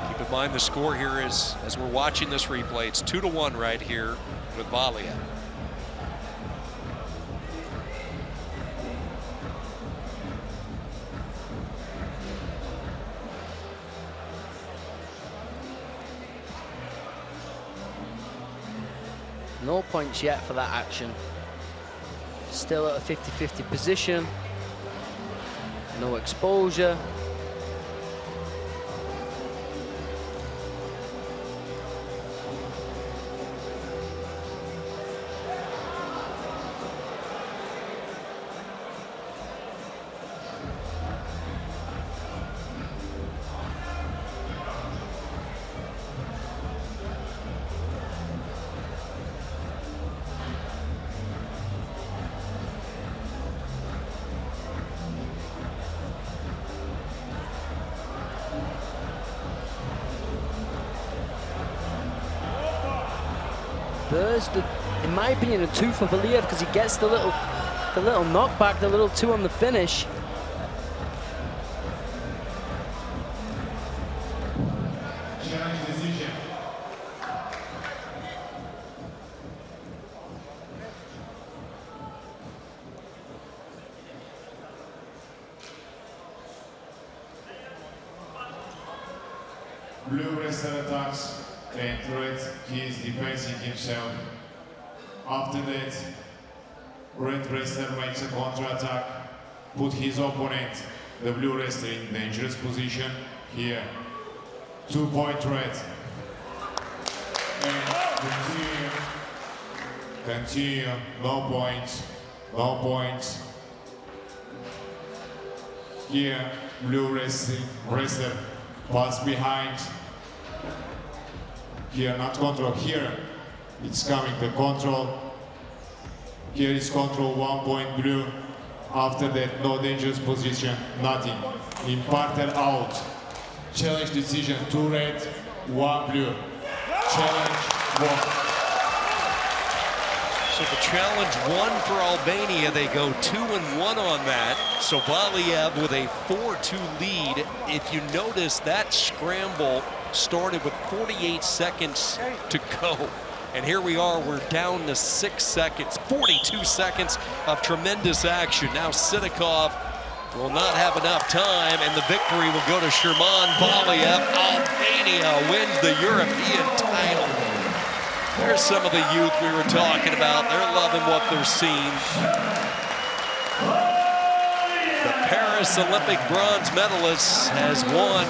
Keep in mind the score here is, as we're watching this replay, it's 2-1 right here with Valiev. No points yet for that action. Still at a 50-50 position. No exposure. There's in my opinion, a 2 for Valiev because he gets the little knockback, the little 2 on the finish. Challenge decision. Blue wrestler attacks and red, he is defending himself. After that, red wrestler makes a counter-attack, put his opponent, the blue wrestler, in dangerous position here. 2-point red. And continue, no points, no points. Here, blue wrestler, pass behind. Here, not control, here, it's coming, the control. Here is control, 1 point blue. After that, no dangerous position, nothing. In parter out. Challenge decision, 2 red, 1 blue. Challenge 1. So the challenge 1 for Albania, they go 2-1 on that. So Valiev with a 4-2 lead. If you notice, that scramble started with 48 seconds to go. And here we are, we're down to 6 seconds, 42 seconds of tremendous action. Now Sitikov will not have enough time, and the victory will go to Sherman Valiev. Albania wins the European title. There's some of the youth we were talking about. They're loving what they're seeing. The Paris Olympic bronze medalist has won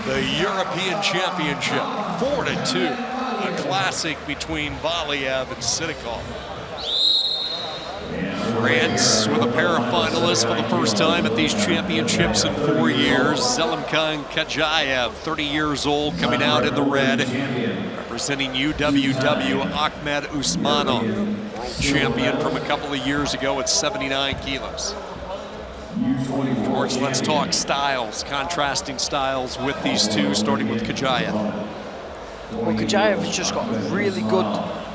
the European Championship, 4-2. A classic between Valiev and Sitikov. France with a pair of finalists for the first time at these championships in 4 years. Zelimkhan Kajayv, 30 years old, coming out in the red. Representing UWW, Ahmed Usmanov, world champion from a couple of years ago at 79 kilos. George, let's talk styles, contrasting styles with these two, starting with Kajayv. Well, Kajayv has just got a really good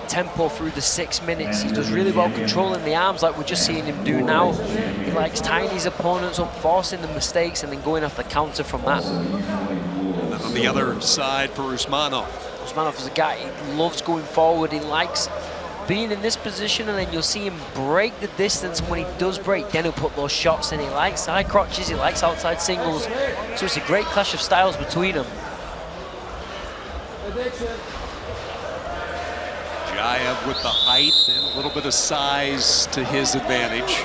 tempo through the 6 minutes. He does really well controlling the arms like we're just seeing him do now. He likes tying his opponents up, forcing the mistakes, and then going off the counter from that. And then on the other side for Usmanov. Usmanov is a guy, he loves going forward. He likes being in this position, and then you'll see him break the distance. When he does break, then he'll put those shots in. He likes high crotches, he likes outside singles. So it's a great clash of styles between them. Kajayv with the height and a little bit of size to his advantage.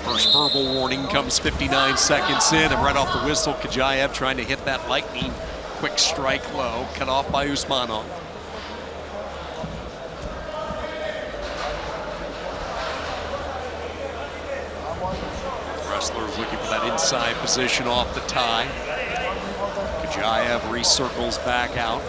First verbal warning comes 59 seconds in, and right off the whistle, Kajayv trying to hit that lightning quick strike low, cut off by Usmanov. Wrestlers looking for that inside position off the tie. Kajayv recircles back out.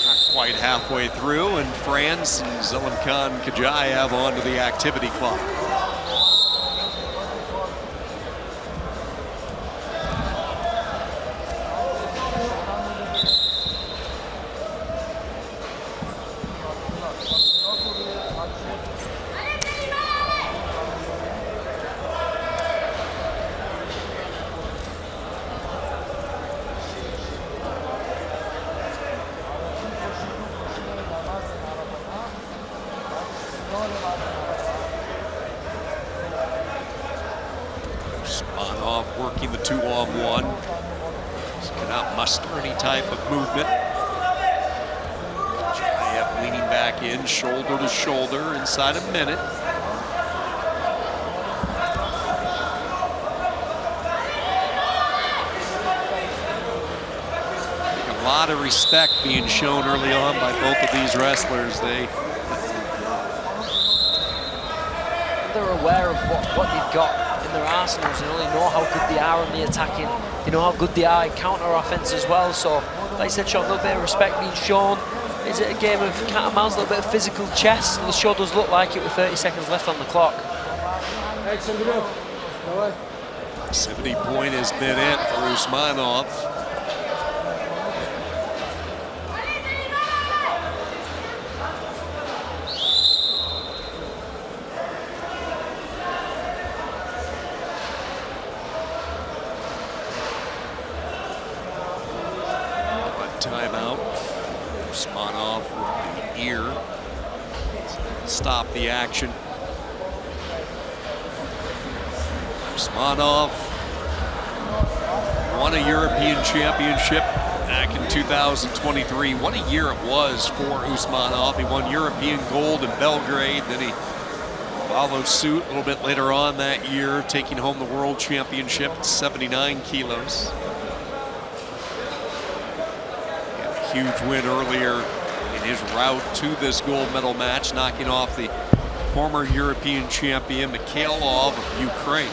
Not quite halfway through, and France and Zelimkhan Kajayv onto the activity clock. Usmanov working the 2-on-1. Just cannot muster any type of movement. Kajayv leaning back in, shoulder to shoulder, inside a minute. A lot of respect being shown early on by both of these wrestlers. They're aware of what they've got in their arsenals. They only know how good they are on the attacking. They know how good they are in counter offense as well. So, like I said, Sean, a little bit of respect being shown. Is it a game of cat and mouse, a little bit of physical chess? The show does look like it with 30 seconds left on the clock. Passivity point has been it for Usmanov. Timeout. Usmanov with the ear. Stop the action. Usmanov won a European Championship back in 2023. What a year it was for Usmanov. He won European gold in Belgrade. Then he followed suit a little bit later on that year, taking home the World Championship at 79 kilos. Huge win earlier in his route to this gold medal match, knocking off the former European champion Mikhailov of Ukraine.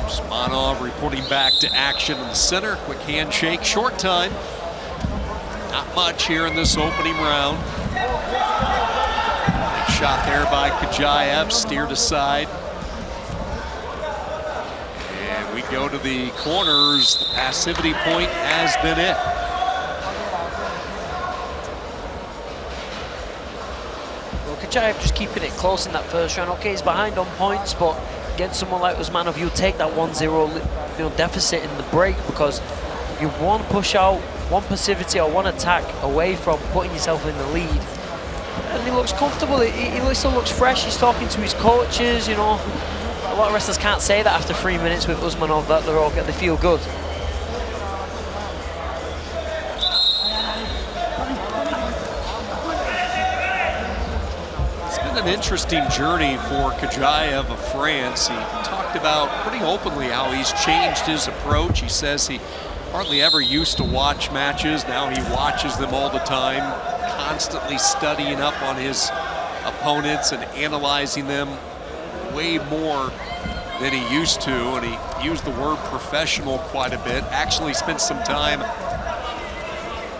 Usmanov reporting back to action in the center. Quick handshake, short time. Not much here in this opening round. Big shot there by Kajayv, steered aside. And we go to the corners. The passivity point has been it. Well, Kajayv just keeping it close in that first round. Okay, he's behind on points, but against someone like Usmanov, you take that 1-0 deficit in the break, because you want to push out one passivity or one attack away from putting yourself in the lead. And he looks comfortable, he still looks fresh, he's talking to his coaches, you know. A lot of wrestlers can't say that after 3 minutes with Usmanov, that they feel good. It's been an interesting journey for Kajayv of France. He talked about pretty openly how he's changed his approach. He says he hardly ever used to watch matches. Now he watches them all the time, constantly studying up on his opponents and analyzing them way more than he used to. And he used the word professional quite a bit. Actually spent some time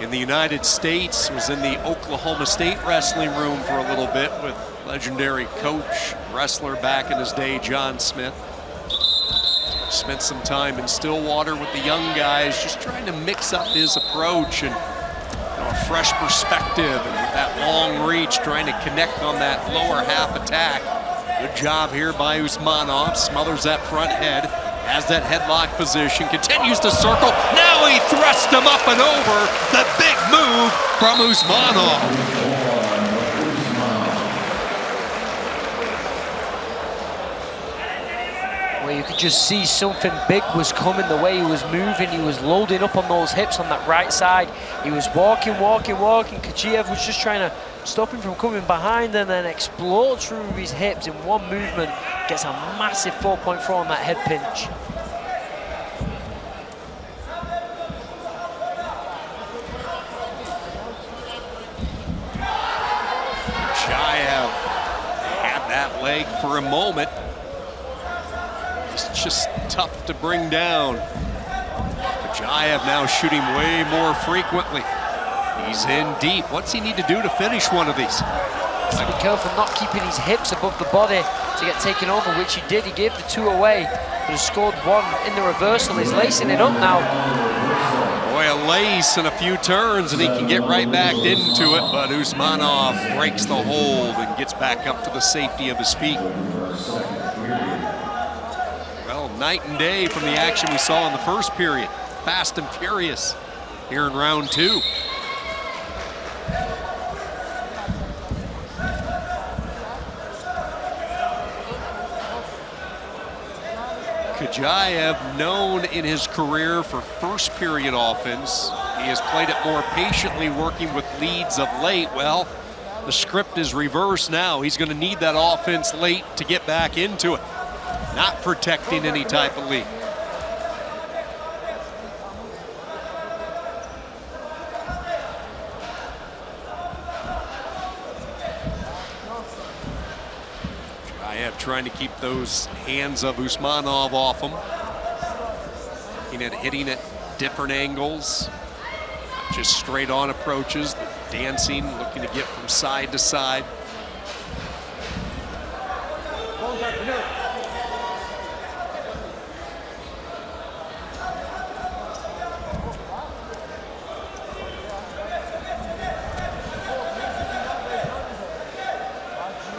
in the United States, was in the Oklahoma State wrestling room for a little bit with legendary coach, wrestler back in his day, John Smith. Spent some time in Stillwater with the young guys, just trying to mix up his approach and a fresh perspective, and with that long reach, trying to connect on that lower half attack. Good job here by Usmanov. Smothers that front head, has that headlock position, continues to circle. Now he thrusts him up and over. The big move from Usmanov. You could just see something big was coming the way he was moving. He was loading up on those hips on that right side. He was walking. Kajayv was just trying to stop him from coming behind, and then explodes through his hips in one movement. Gets a massive 4.4 on that head pinch. Kajayv had that leg for a moment. It's just tough to bring down. Kajayv now shooting way more frequently. He's in deep. What's he need to do to finish one of these? Be careful not keeping his hips above the body to get taken over, which he did. He gave the 2 away, but has scored 1 in the reversal. He's lacing it up now. Boy, a lace and a few turns, and he can get right back into it, but Usmanov breaks the hold and gets back up to the safety of his feet. Well, night and day from the action we saw in the first period. Fast and furious here in round 2. Kajayv, known in his career for first period offense. He has played it more patiently, working with leads of late. Well, the script is reversed now. He's going to need that offense late to get back into it. Not protecting any type of lead. Kajayv trying to keep those hands of Usmanov off him. Looking at hitting at different angles. Not just straight on approaches, but dancing, looking to get from side to side.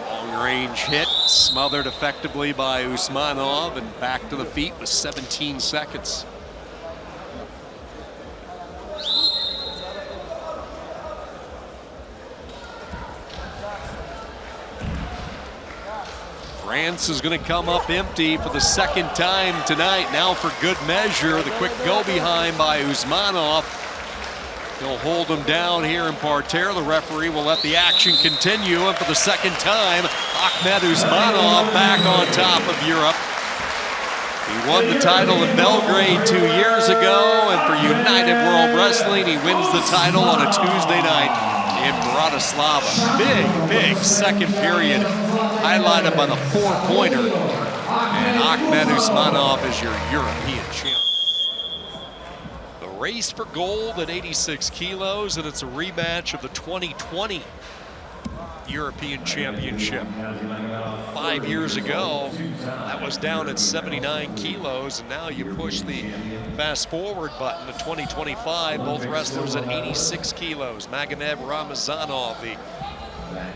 Long-range hit, smothered effectively by Usmanov, and back to the feet with 17 seconds. France is going to come up empty for the second time tonight. Now for good measure, the quick go behind by Usmanov. He'll hold him down here in parterre. The referee will let the action continue, and for the second time, Ahmed Usmanov back on top of Europe. He won the title in Belgrade 2 years ago, and for United World Wrestling, he wins the title on a Tuesday night in Bratislava. Big second period, highlighted by the four-pointer. And Ahmed Usmanov is your European champion. The race for gold at 86 kilos, and it's a rematch of the 2020 European Championship. 5 years ago, that was down at 79 kilos, and now you push the fast forward button to 2025, both wrestlers at 86 kilos. Magamedov, Ramanov, the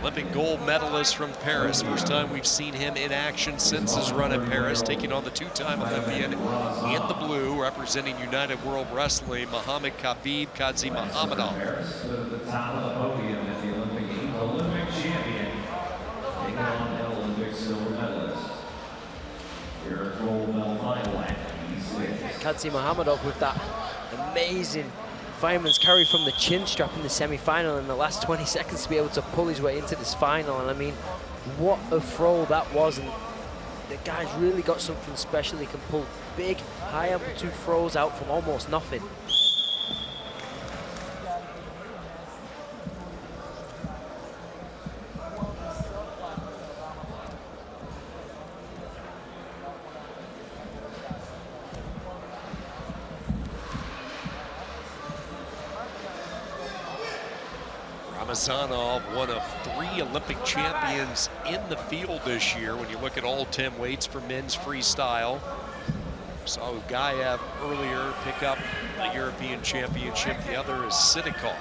Olympic gold medalist from Paris. First time we've seen him in action since his run at Paris, taking on the two-time Olympian in the blue, representing United World Wrestling, Kajayv, Muhammadov. The top of the podium at the Olympic champion, taking on the Olympic silver medalist. Your gold medal final at 86. Kajayv Muhammadov with that amazing fireman's carry from the chin strap in the semi-final in the last 20 seconds to be able to pull his way into this final. And I mean, what a throw that was. And the guy's really got something special. He can pull big, high amplitude throws out from almost nothing. Ramazanov, one of 3 Olympic champions in the field this year. When you look at all 10 weights for men's freestyle, saw Auya earlier pick up the European Championship. The other is Sitikov.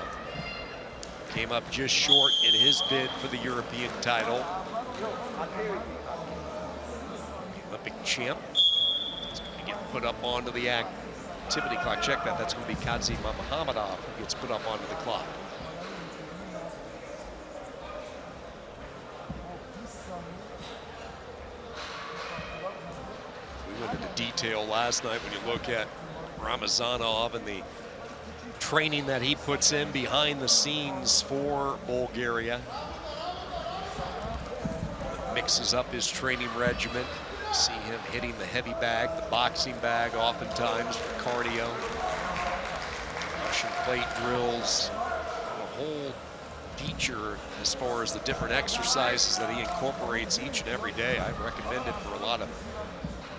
Came up just short in his bid for the European title. The Olympic champ is going to get put up onto the activity clock. Check that. That's going to be Kajayv Muhammadov who gets put up onto the clock. Into detail last night when you look at Ramazanov and the training that he puts in behind the scenes for Bulgaria. Mixes up his training regimen. You see him hitting the heavy bag, the boxing bag oftentimes for cardio. Russian plate drills, a whole feature as far as the different exercises that he incorporates each and every day. I recommend it for a lot of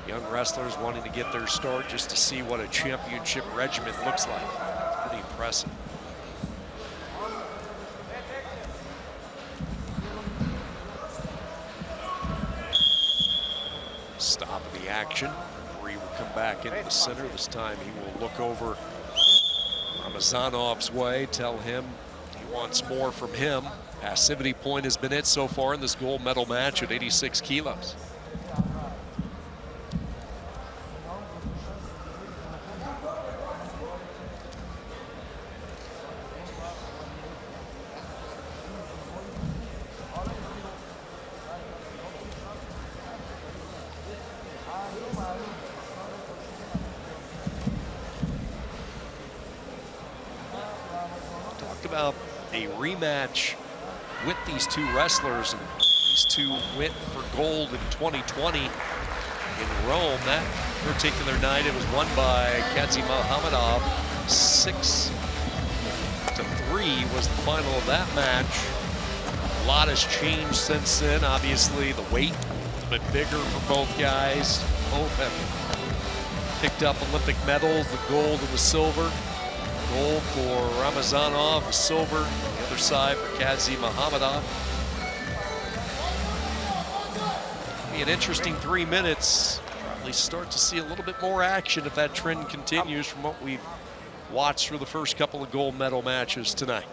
young wrestlers wanting to get their start, just to see what a championship regimen looks like. It's pretty impressive. Stop of the action. Referee will come back into the center. This time he will look over Ramazanov's way, tell him he wants more from him. Passivity point has been it so far in this gold medal match at 86 kilos. About a rematch with these two wrestlers, and these two went for gold in 2020 in Rome. That particular night it was won by Kajayv Muhammadov. 6-3 was the final of that match. A lot has changed since then. Obviously the weight little bit bigger for both guys. Both have picked up Olympic medals, the gold and the silver. Gold for Ramazanov, the silver on the other side for Kajayv Muhammadov. Be an interesting 3 minutes. Probably start to see a little bit more action if that trend continues from what we've watched for the first couple of gold medal matches tonight.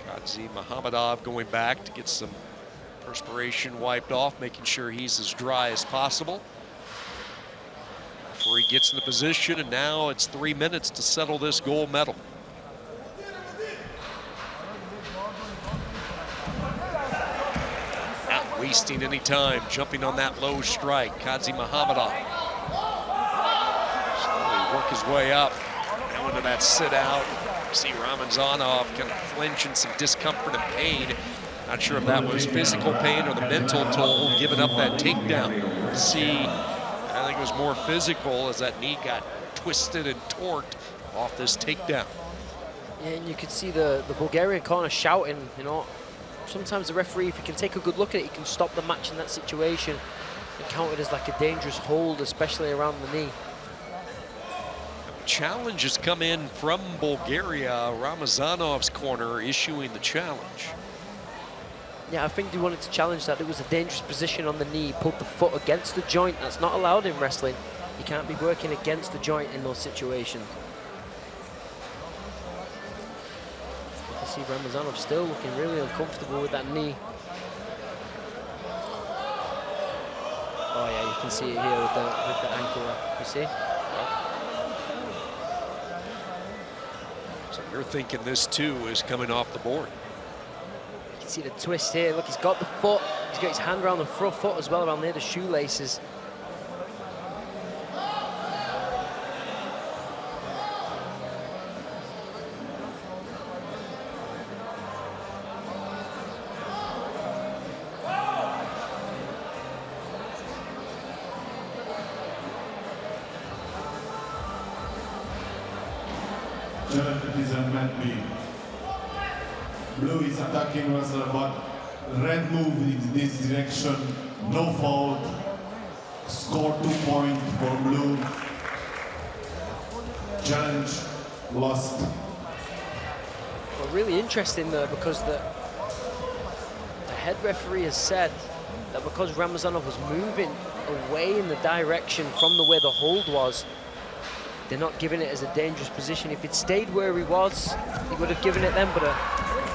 Kajayv Muhammadov going back to get some perspiration wiped off, making sure he's as dry as possible. Before he gets in the position, and now it's 3 minutes to settle this gold medal. Not wasting any time, jumping on that low strike. Kajayv Muhammadov slowly work his way up. Now into that sit out. See Ramazanov kind of flinch in some discomfort and pain. Not sure if that was physical pain or the mental toll, giving up that takedown. See, I think it was more physical as that knee got twisted and torqued off this takedown. Yeah, and you could see the Bulgarian corner shouting, you know, sometimes the referee, if he can take a good look at it, he can stop the match in that situation. It counted as like a dangerous hold, especially around the knee. Challenge has come in from Bulgaria. Ramazanov's corner issuing the challenge. Yeah, I think they wanted to challenge that. It was a dangerous position on the knee. Pulled the foot against the joint. That's not allowed in wrestling. You can't be working against the joint in those situations. You see Ramazanov still looking really uncomfortable with that knee. Oh yeah, you can see it here with the ankle. You see? So you're thinking this too is coming off the board. You can see the twist here. Look, he's got the foot. He's got his hand around the front foot as well, around near the shoelaces. It is a mat B. Blue is attacking wrestler, but red move in this direction. No foul. Score 2 points for blue. Challenge lost. Well, really interesting though, because the head referee has said that because Ramazanov was moving away in the direction from the way the hold was, they're not giving it as a dangerous position. If it stayed where he was, he would have given it then, but an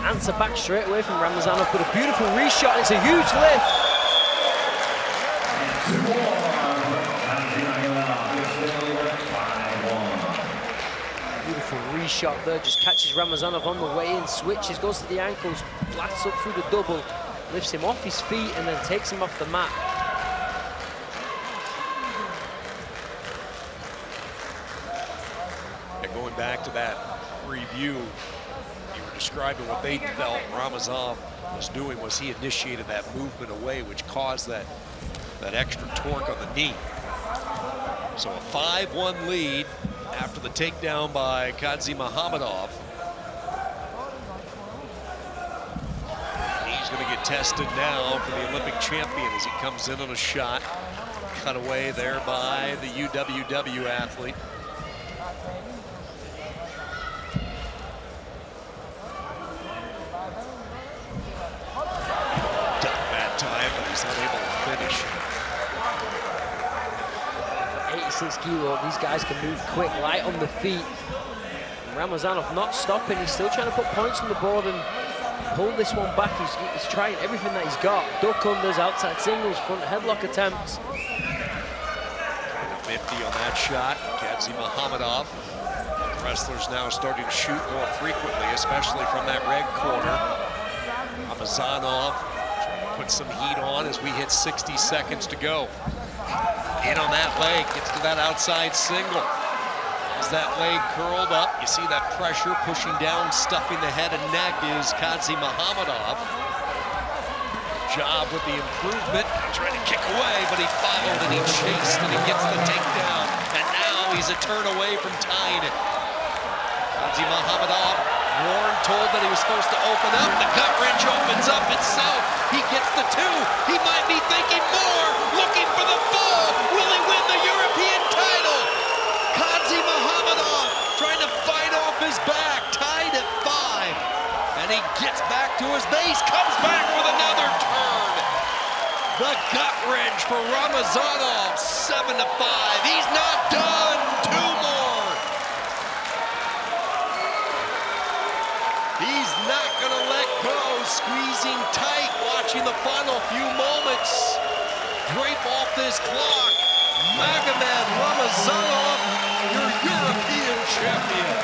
answer back straight away from Ramazanov, but a beautiful reshot, it's a huge lift. Beautiful reshot there, just catches Ramazanov on the way in, switches, goes to the ankles, blasts up through the double, lifts him off his feet and then takes him off the mat. Going back to that review, you were describing what they felt Ramazanov was doing was he initiated that movement away, which caused that extra torque on the knee. So a 5-1 lead after the takedown by Kajayv Muhammadov. He's going to get tested now for the Olympic champion as he comes in on a shot. Cut away there by the UWW athlete. He's not able to finish. 86 kilo, these guys can move quick, light on the feet. And Ramazanov not stopping, he's still trying to put points on the board and pull this one back. He's trying everything that he's got. Duck unders, outside singles, front headlock attempts. 50 on that shot, Kajayv Muhammadov. The wrestlers now starting to shoot more frequently, especially from that red corner. Ramazanov put some heat on as we hit 60 seconds to go. In on that leg, gets to that outside single. As that leg curled up, you see that pressure pushing down, stuffing the head and neck is Kajayv Muhammadov. Job with the improvement, trying to kick away, but he followed and he chased and he gets the takedown. And now he's a turn away from tying it. Kajayv Muhammadov Warren told that he was supposed to open up. The gut wrench opens up itself. He gets the 2. He might be thinking more. Looking for the fall. Will he win the European title? Muhammadov trying to fight off his back. Tied at 5. And he gets back to his base. Comes back with another turn. The gut wrench for Ramazanov. 7-5. He's not done. 2 more. He's not going to let go. Squeezing tight, watching the final few moments. Drape off this clock. Magamedov Ramazanov, your European champion.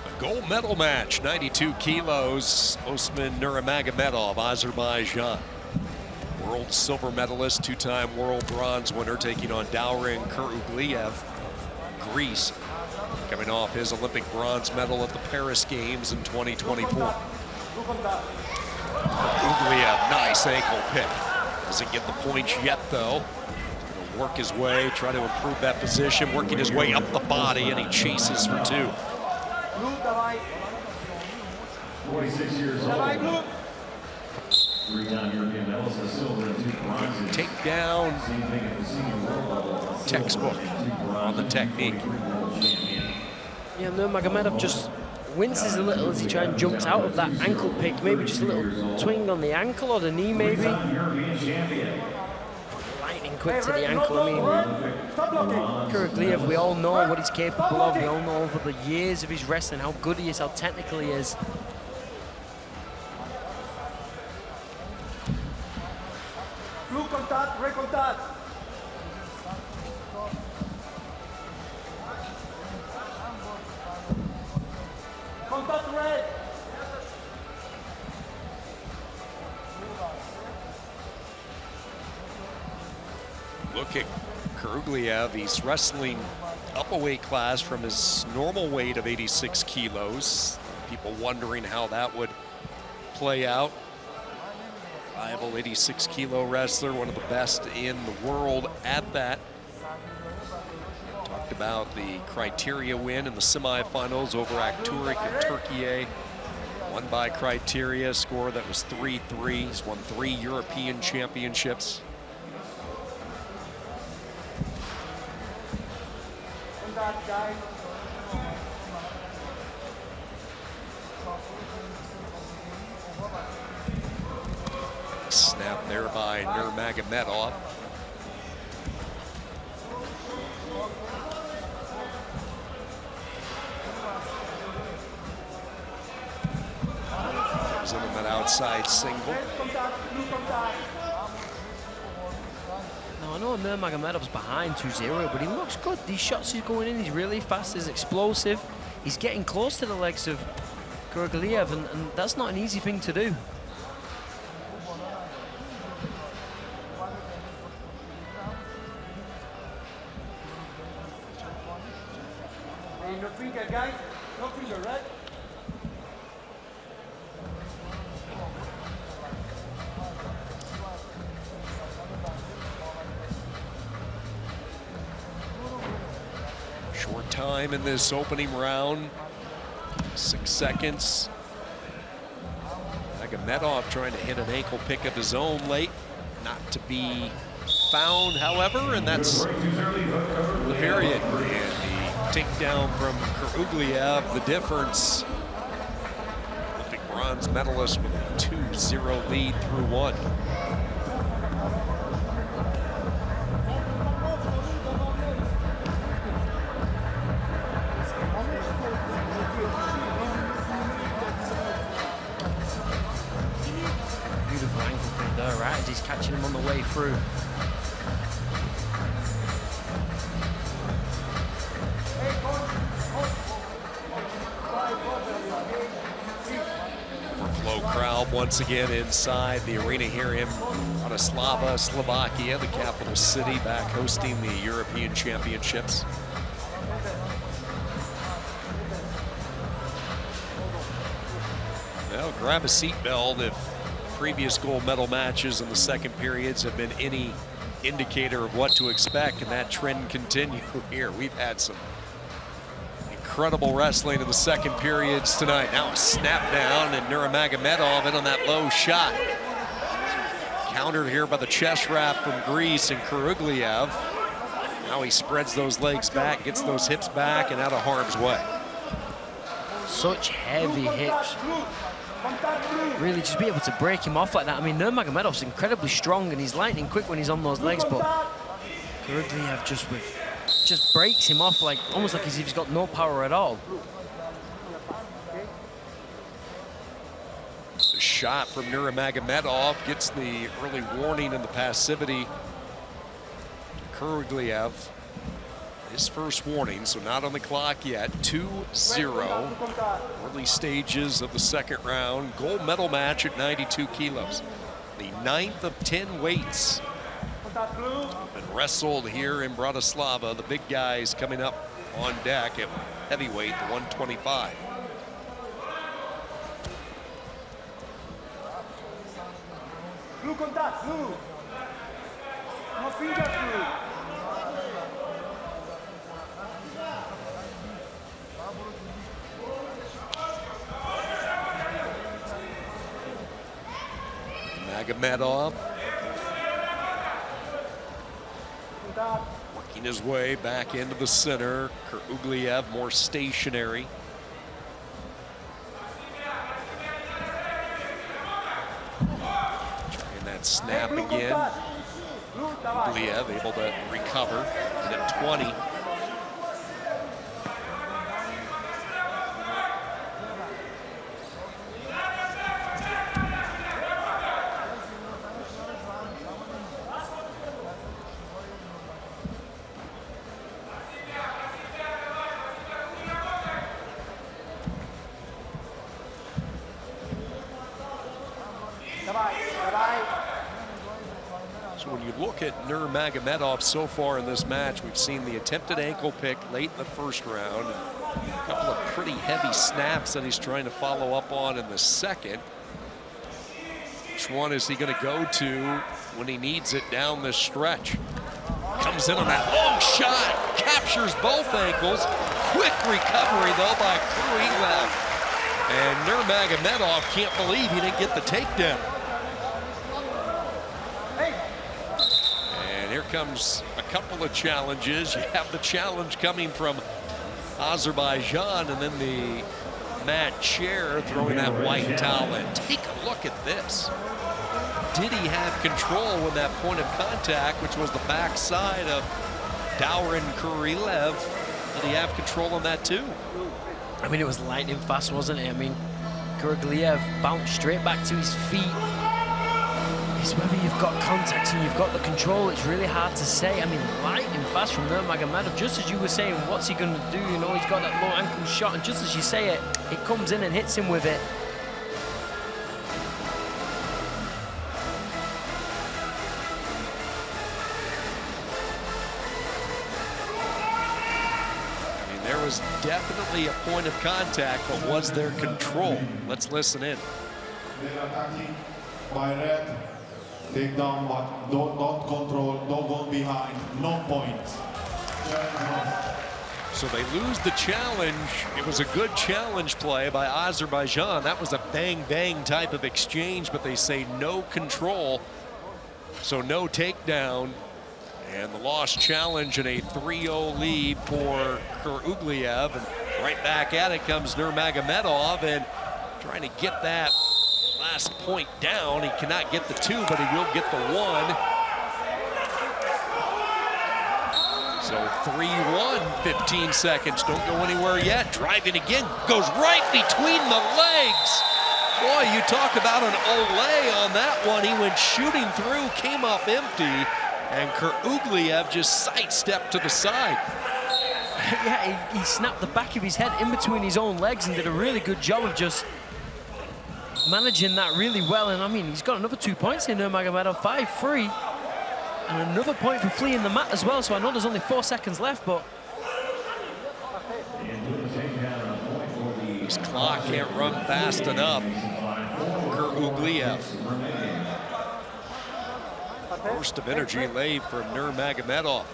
A gold medal match, 92 kilos. Osman Nurmagomedov, Azerbaijan. World silver medalist, 2-time world bronze winner, taking on Kurugliev, Greece, coming off his Olympic bronze medal at the Paris Games in 2024. Kurugliev, nice ankle pick. Doesn't get the points yet, though. He's gonna work his way, try to improve that position, working his way up the body, and he chases for 2. 46 years old. 3-time European medalist, a silver and 2 bronzes. Take down Same thing at the senior world level. textbook on the technique. Yeah, Nurmagomedov just winces a little as he tries and jumps out of that ankle pick. Maybe just a little twing on the ankle or the knee, maybe. Lightning quick to the ankle. I mean, Kurugliev, we all know what he's capable of. We all know over the years of his wrestling how good he is, how technical he is. Contact, recontact. Contact red. Look at Kurugliev. He's wrestling up a weight class from his normal weight of 86 kilos. People wondering how that would play out. Viable 86-kilo wrestler, one of the best in the world at that. Talked about the criteria win in the semifinals over Akturik of Turkey. Won by criteria, score that was 3-3. He's won 3 European championships. Snap there by Nurmagomedov. Comes in on that outside single. Now, I know Nurmagomedov's behind 2-0, but he looks good. These shots he's going in, he's really fast, he's explosive. He's getting close to the legs of Kurugliev, and that's not an easy thing to do. No finger, guys. No finger, right? Short time in this opening round. 6 seconds. Magamedov trying to hit an ankle pick of his own late. Not to be found, however, and that's the period. And the takedown from Kurugliev, the difference. Olympic bronze medalist with a 2-0 lead through 1. Beautiful ankle pick there, right, as he's catching him on the way through. Overflow crowd once again inside the arena here in Bratislava, Slovakia, the capital city, back hosting the European Championships. Well, grab a seatbelt if previous gold medal matches in the second periods have been any indicator of what to expect, and that trend continue here. We've had some incredible wrestling in the second periods tonight. Now a snap down, and Nurmagomedov in on that low shot. Countered here by the chest wrap from Greece and Kurugliev. Now he spreads those legs back, gets those hips back, and out of harm's way. Such heavy hips. Really, just be able to break him off like that. I mean, Nurmagomedov's incredibly strong and he's lightning quick when he's on those legs, but Kurugliev just breaks him off like almost like as if he's got no power at all. The shot from Nurmagomedov gets the early warning and the passivity. Kurugliev, his first warning, so not on the clock yet. 2-0, early stages of the second round. Gold medal match at 92 kilos. The 9th of 10 weights. Been wrestled here in Bratislava. The big guys coming up on deck at heavyweight, the 125. Blue contact, blue. No fingers, blue. Magamedov working his way back into the center. Kurugliev more stationary. Trying that snap again. Kurugliev able to recover, and at 20. So when you look at Nurmagomedov so far in this match, we've seen the attempted ankle pick late in the first round, a couple of pretty heavy snaps that he's trying to follow up on in the second. Which one is he going to go to when he needs it down this stretch? Comes in on that long shot, captures both ankles. Quick recovery though by Kurugliev. And Nurmagomedov can't believe he didn't get the takedown. And here comes a couple of challenges. You have the challenge coming from Azerbaijan, and then the Machar throwing that white towel in. Take a look at this. Did he have control with that point of contact, which was the backside of Dauren Kurugliev? Did he have control on that too? I mean, it was lightning fast, wasn't it? I mean, Kurugliev bounced straight back to his feet. It's whether you've got contact and you've got the control, it's really hard to say. I mean, lightning fast from Nurmagomedov. Just as you were saying, what's he going to do? You know, he's got that low ankle shot, and just as you say it, it comes in and hits him with it. There was definitely a point of contact, but was there control? Let's listen in. They're attacking by red. Take down, but don't control, don't go behind, no point. So they lose the challenge. It was a good challenge play by Azerbaijan. That was a bang-bang type of exchange, but they say no control, so no takedown. And the lost challenge and a 3-0 lead for Kurugliev. And right back at it comes Nurmagomedov, and trying to get that last point down. He cannot get the 2, but he will get the 1. So 3-1, 15 seconds. Don't go anywhere yet. Driving again, goes right between the legs. Boy, you talk about an Olay on that one. He went shooting through, came up empty. And Kurugliev just sidestepped to the side. Yeah, he snapped the back of his head in between his own legs and did a really good job of just managing that really well. And I mean, he's got another 2 points here, Nurmagomedov, 5-3. And another point for fleeing the mat as well. So I know there's only 4 seconds left, but this clock can't run fast enough. Kurugliev. Burst of energy laid from Magamedov.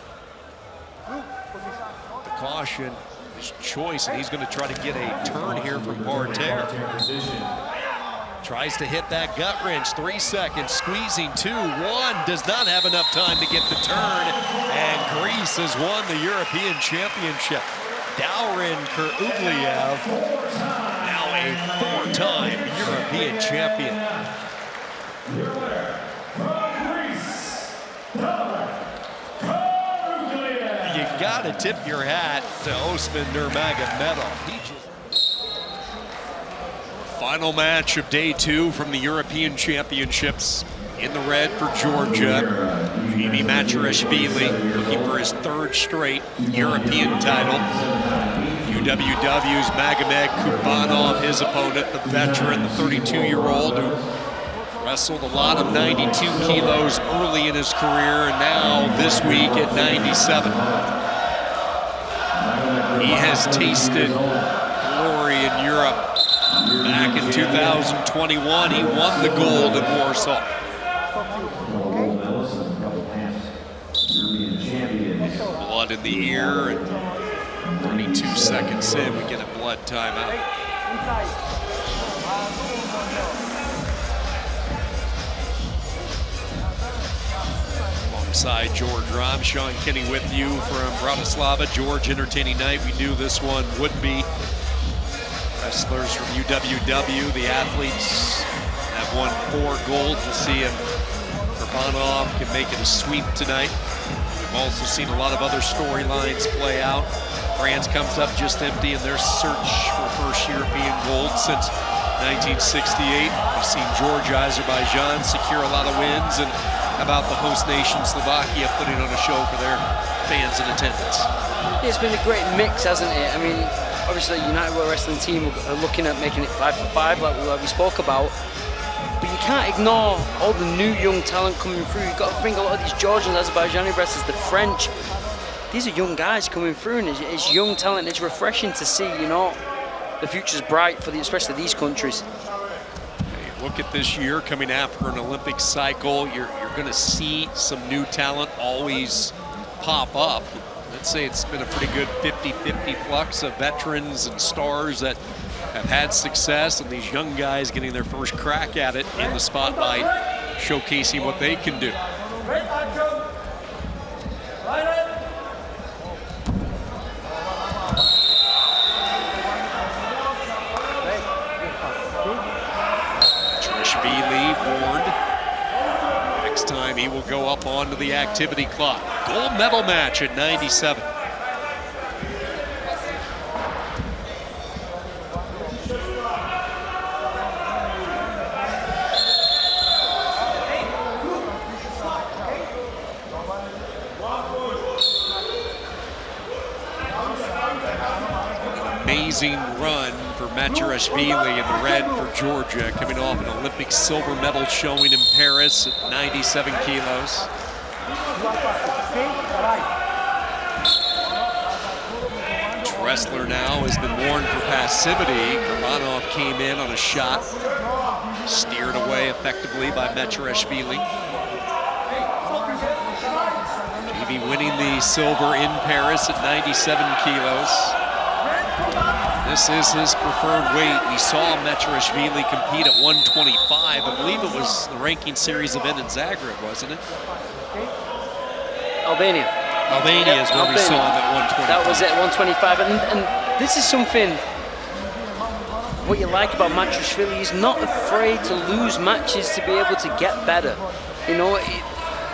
The caution, his choice, and he's going to try to get a turn here from Barter. Tries to hit that gut wrench, 3 seconds, squeezing 2, 1, does not have enough time to get the turn, and Greece has won the European Championship. Dauren Kurugliev, now a 4-time European champion. You gotta tip your hat to Osman Nurmagomedov. Final match of day 2 from the European Championships. In the red for Georgia, Jimmy Macharashvili looking for his 3rd straight European title. UWW's Magomed Kubanov, his opponent, the veteran, the 32-year-old who wrestled a lot of 92 kilos early in his career, and now this week at 97. He has tasted glory in Europe. Back in 2021, he won the gold in Warsaw. Blood in the ear, and 32 seconds in, we get a blood timeout. Alongside George Rom, Sean Kinney with you from Bratislava. George, entertaining night. We knew this one would be. Wrestlers from UWW, the athletes have won 4 golds. We'll see if Ramanov can make it a sweep tonight. We've also seen a lot of other storylines play out. France comes up just empty in their search for first European gold since 1968. We've seen Georgia, Azerbaijan secure a lot of wins, and how about the host nation, Slovakia, putting on a show for their fans in attendance? Yeah, it's been a great mix, hasn't it? I mean, obviously, United World Wrestling team are looking at making it 5 for 5, like we spoke about. But you can't ignore all the new young talent coming through. You've got to think a lot of these Georgians, Azerbaijani wrestlers, the French. These are young guys coming through, and it's young talent. It's refreshing to see, you know, the future's bright for especially these countries. Hey, look at this year coming after an Olympic cycle. You're going to see some new talent always pop up. Let's say it's been a pretty good 50-50 flux of veterans and stars that have had success, and these young guys getting their first crack at it in the spotlight, showcasing what they can do. Trishvili warned. Next time he will go up onto the activity clock. Gold medal match at 97. Amazing run for Macharashvili in the red for Georgia, coming off an Olympic silver medal showing in Paris at 97 kilos. Each wrestler now has been warned for passivity. Kubanov came in on a shot, steered away effectively by Macharashvili. JV winning the silver in Paris at 97 kilos. This is his preferred weight. We saw Macharashvili compete at 125. I believe it was the ranking series event in Zagreb, wasn't it? Albania. Albania is where we saw him at 125. That was it, 125. And this is something, what you like about Macharashvili, he's not afraid to lose matches to be able to get better. You know,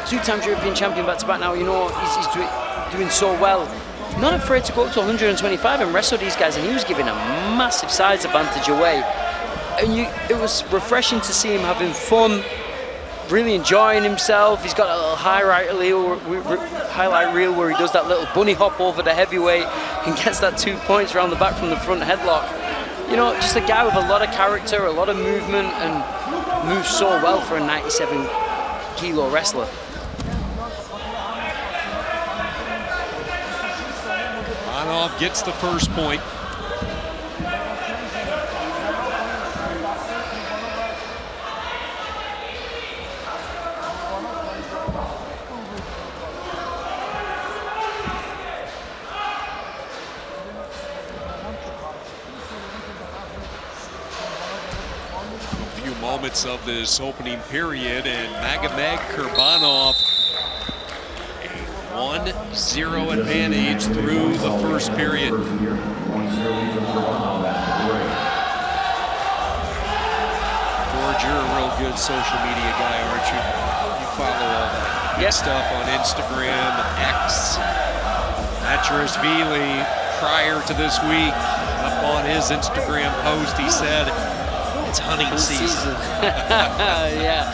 2 times European champion back-to-back now, you know, he's doing so well. Not afraid to go up to 125 and wrestle these guys, and he was giving a massive size advantage away. And it was refreshing to see him having fun, really enjoying himself. He's got a little highlight reel where he does that little bunny hop over the heavyweight and gets that 2 points around the back from the front headlock. You know, just a guy with a lot of character, a lot of movement, and moves so well for a 97 kilo wrestler. Ramanov gets the first point. moments of this opening period, and Magamedov Kubanov a 1-0 advantage through the first period. George, you're a real good social media guy, aren't you? You follow all that good stuff on Instagram, X. Machar, prior to this week, up on his Instagram post, he said, it's hunting season. Yeah.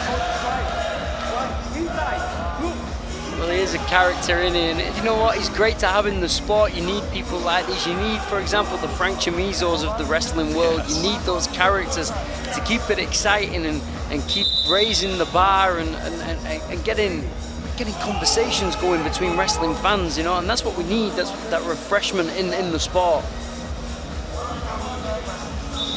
Well, he is a character in it, and you know what? He's great to have in the sport. You need people like this. You need, for example, the Frank Chamizos of the wrestling world. Yes. You need those characters to keep it exciting and keep raising the bar and getting conversations going between wrestling fans, you know, and that's what we need. That's that refreshment in the sport.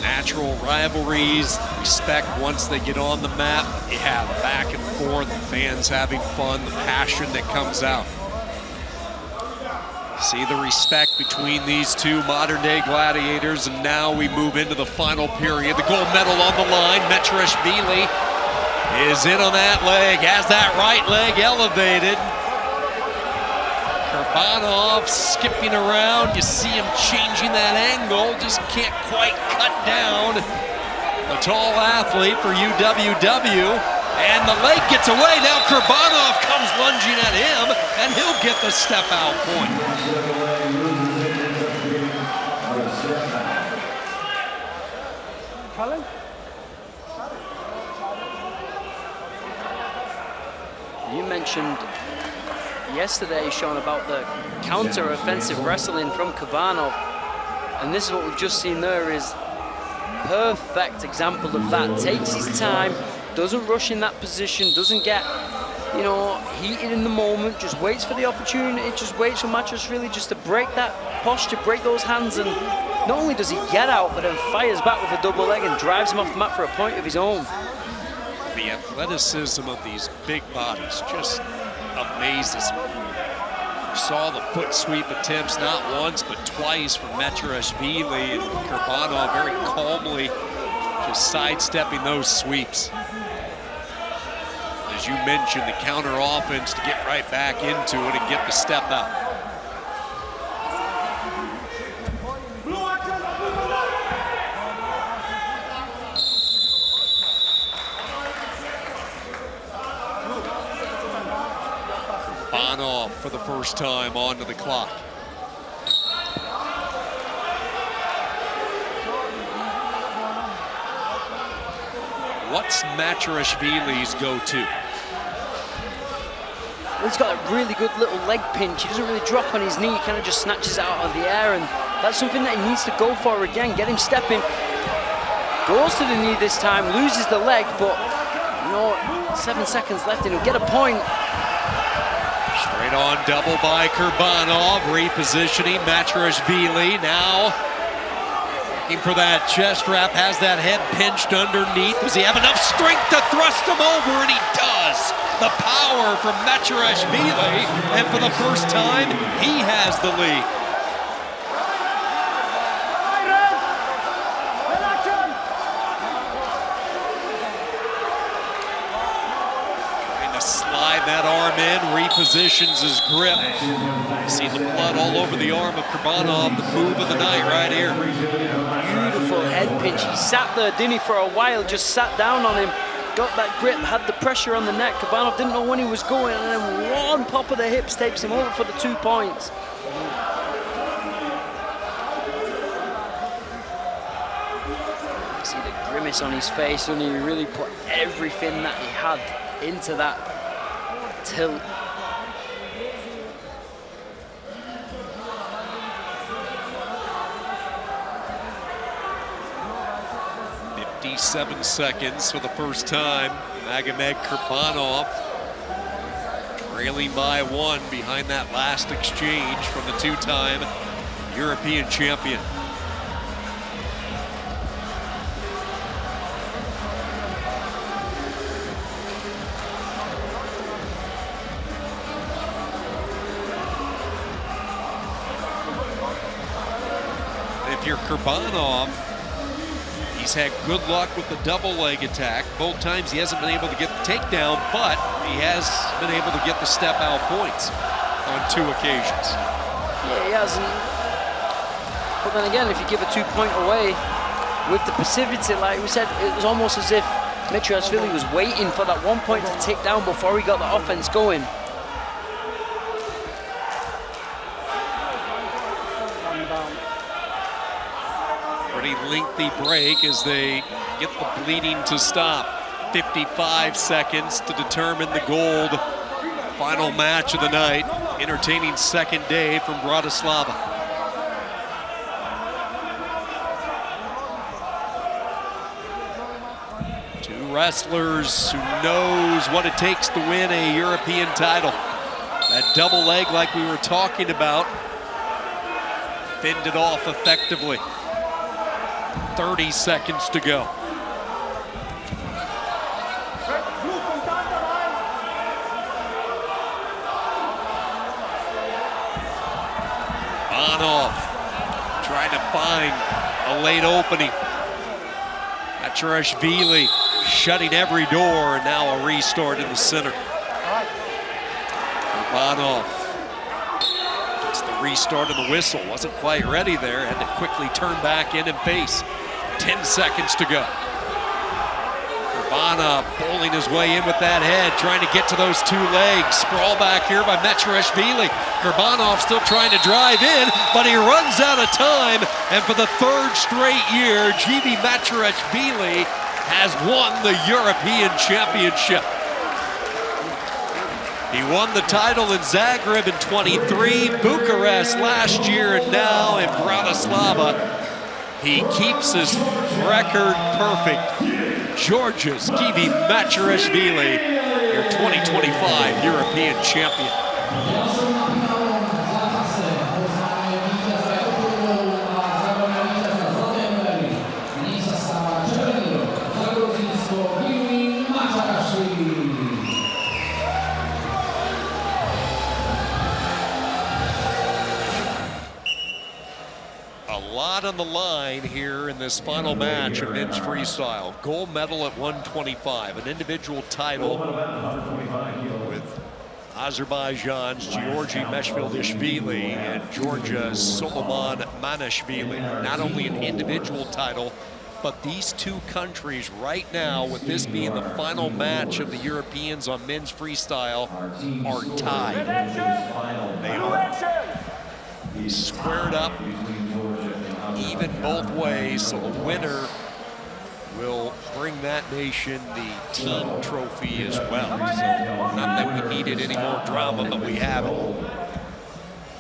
Natural rivalries, respect once they get on the map. Yeah, the back and forth, the fans having fun, the passion that comes out. See the respect between these two modern-day gladiators, and now we move into the final period. The gold medal on the line. Mechirashvili is in on that leg, has that right leg elevated. Kubanov skipping around. You see him changing that angle, just can't quite cut down the tall athlete for UWW. And the leg gets away. Now Kubanov comes lunging at him, and he'll get the step out point. You mentioned yesterday, Sean, about the counter-offensive wrestling from Kubanov, and this is what we've just seen there is perfect example of that. Takes his time, doesn't rush in that position, doesn't get, you know, heated in the moment, just waits for the opportunity, just waits for Machar just to break that posture, break those hands, and not only does he get out, but then fires back with a double leg and drives him off the mat for a point of his own. The athleticism of these big bodies just amazes me. You saw the foot sweep attempts not once but twice from Mechirashvili, and Kubanov very calmly just sidestepping those sweeps. As you mentioned, the counter offense to get right back into it and get the step out. Kubanov for the first time onto the clock. What's Machirashvili's go-to? Well, he's got a really good little leg pinch. He doesn't really drop on his knee, he kind of just snatches it out of the air, and that's something that he needs to go for again, get him stepping. Goes to the knee this time, loses the leg, but you know, 7 seconds left and he'll get a point. Straight on double by Kubanov, repositioning Machirashvili now. Looking for that chest wrap, has that head pinched underneath. Does he have enough strength to thrust him over? And he does. The power from Machirashvili, and for the first time, he has the lead. Trying to slide that arm in, repositions his grip. See the blood all over the arm of Kubanov, the move of the night right here. Beautiful head pinch. He sat there, didn't he, for a while, just sat down on him, got that grip, had the pressure on the neck. Kubanov didn't know when he was going, and then one pop of the hips takes him over for the 2 points. See the grimace on his face, and he really put everything that he had into that tilt. Seconds for the first time. Magamedov Kubanov trailing by 1 behind that last exchange from the 2-time European champion. If you're Kubanov, He's had good luck with the double leg attack. Both times he hasn't been able to get the takedown, but he has been able to get the step out points on 2 occasions. Yeah, he hasn't. But then again, if you give a 2-point away with the passivity, like we said, it was almost as if Meshfield was waiting for that 1 point to tick down before he got the offense going. Pretty lengthy break as they get the bleeding to stop. 55 seconds to determine the gold. Final match of the night. Entertaining second day from Bratislava. Two wrestlers who knows what it takes to win a European title. That double leg, like we were talking about, fended off effectively. 30 seconds to go. Kubanov trying to find a late opening. Machar shutting every door, and now a restart in the center. Kubanov gets the restart of the whistle. Wasn't quite ready there. Had to quickly turn back in and face. 10 seconds to go. Kubanov bowling his way in with that head, trying to get to those 2 legs. Sprawl back here by Meshfield. Kubanov still trying to drive in, but he runs out of time. And for the 3rd straight year, GB Meshfield has won the European Championship. He won the title in Zagreb in 23, Bucharest last year, and now in Bratislava. He keeps his record perfect. Georgia's GB Meshfield, your 2025 European champion. On the line here in this final match of men's freestyle. Gold medal at 125, an individual title with Azerbaijan's Georgi Meshfieldishvili and Georgia's Solomon Manashvili. Not only an individual title, but these 2 countries right now, with this being the final match of the Europeans on men's freestyle, are tied. They are squared up, even both ways, so the winner will bring that nation the team trophy as well. So not that we needed any more drama, but we have it.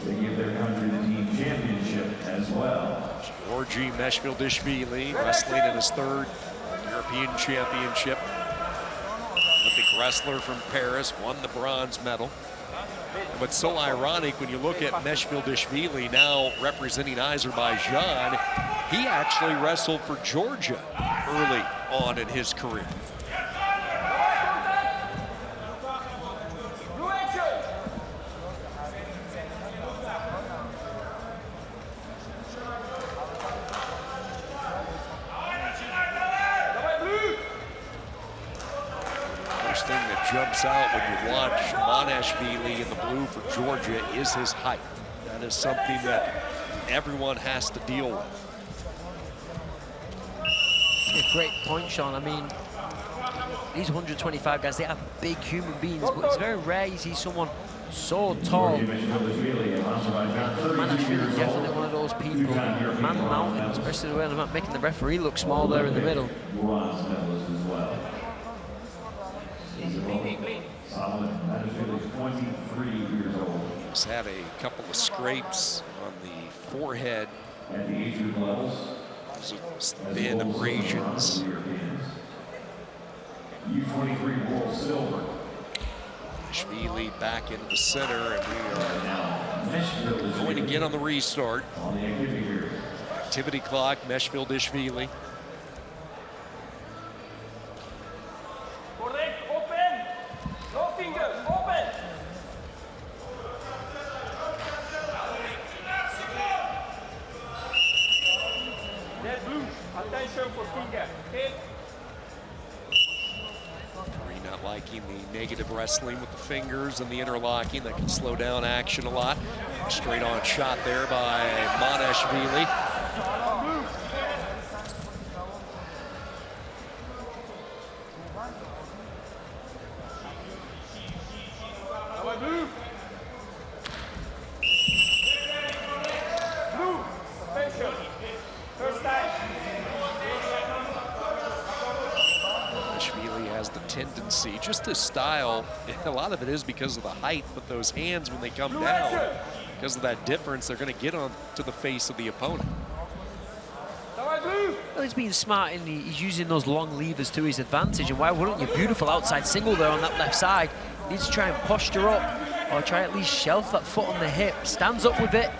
They give their country the team championship as well. Georgi Meshfieldishvili wrestling in his 3rd European championship. Olympic wrestler from Paris, won the bronze medal. What's so ironic when you look at Meshfieldishvili now representing Azerbaijan, he actually wrestled for Georgia early on in his career. First thing that jumps out when you watch Manashvili in the blue for Georgia is his height. That is something that everyone has to deal with. Yeah, great point, Sean. I mean, these 125 guys, they are big human beings, but it's very rare you see someone so tall. Manashvili is definitely one of those people. Man mountain, especially the way they're making the referee look small there in the middle. He's had a couple of scrapes on the forehead. Thin abrasions. U23 World Silver. Meshfield back into the center, and we are going to get on the restart. Activity clock, Meshfieldishvili. attention for finger. Okay? Not liking the negative wrestling with the fingers and the interlocking. That can slow down action a lot. Straight on shot there by Maneshvili. Blue, attention. First time. Maneshvili has the tendency, just his style, a lot of it is because of the height, but those hands, when they come down, because of that difference, they're going to get on to the face of the opponent. Well, he's being smart and he's using those long levers to his advantage. And why wouldn't you? Beautiful outside single there on that left side. Needs to try and posture up or try at least shelf that foot on the hip. Stands up with it.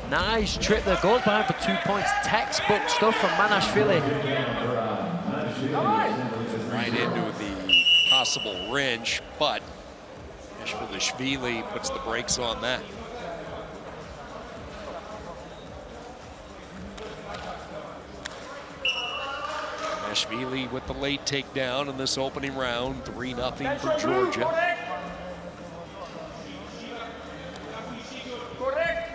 Nice trip there. Goes behind for 2 points. Textbook stuff from Maneshvili. Right into the possible wrench, but Meshfield puts the brakes on that. Meshfield with the late takedown in this opening round, 3-0 for Georgia. Correct.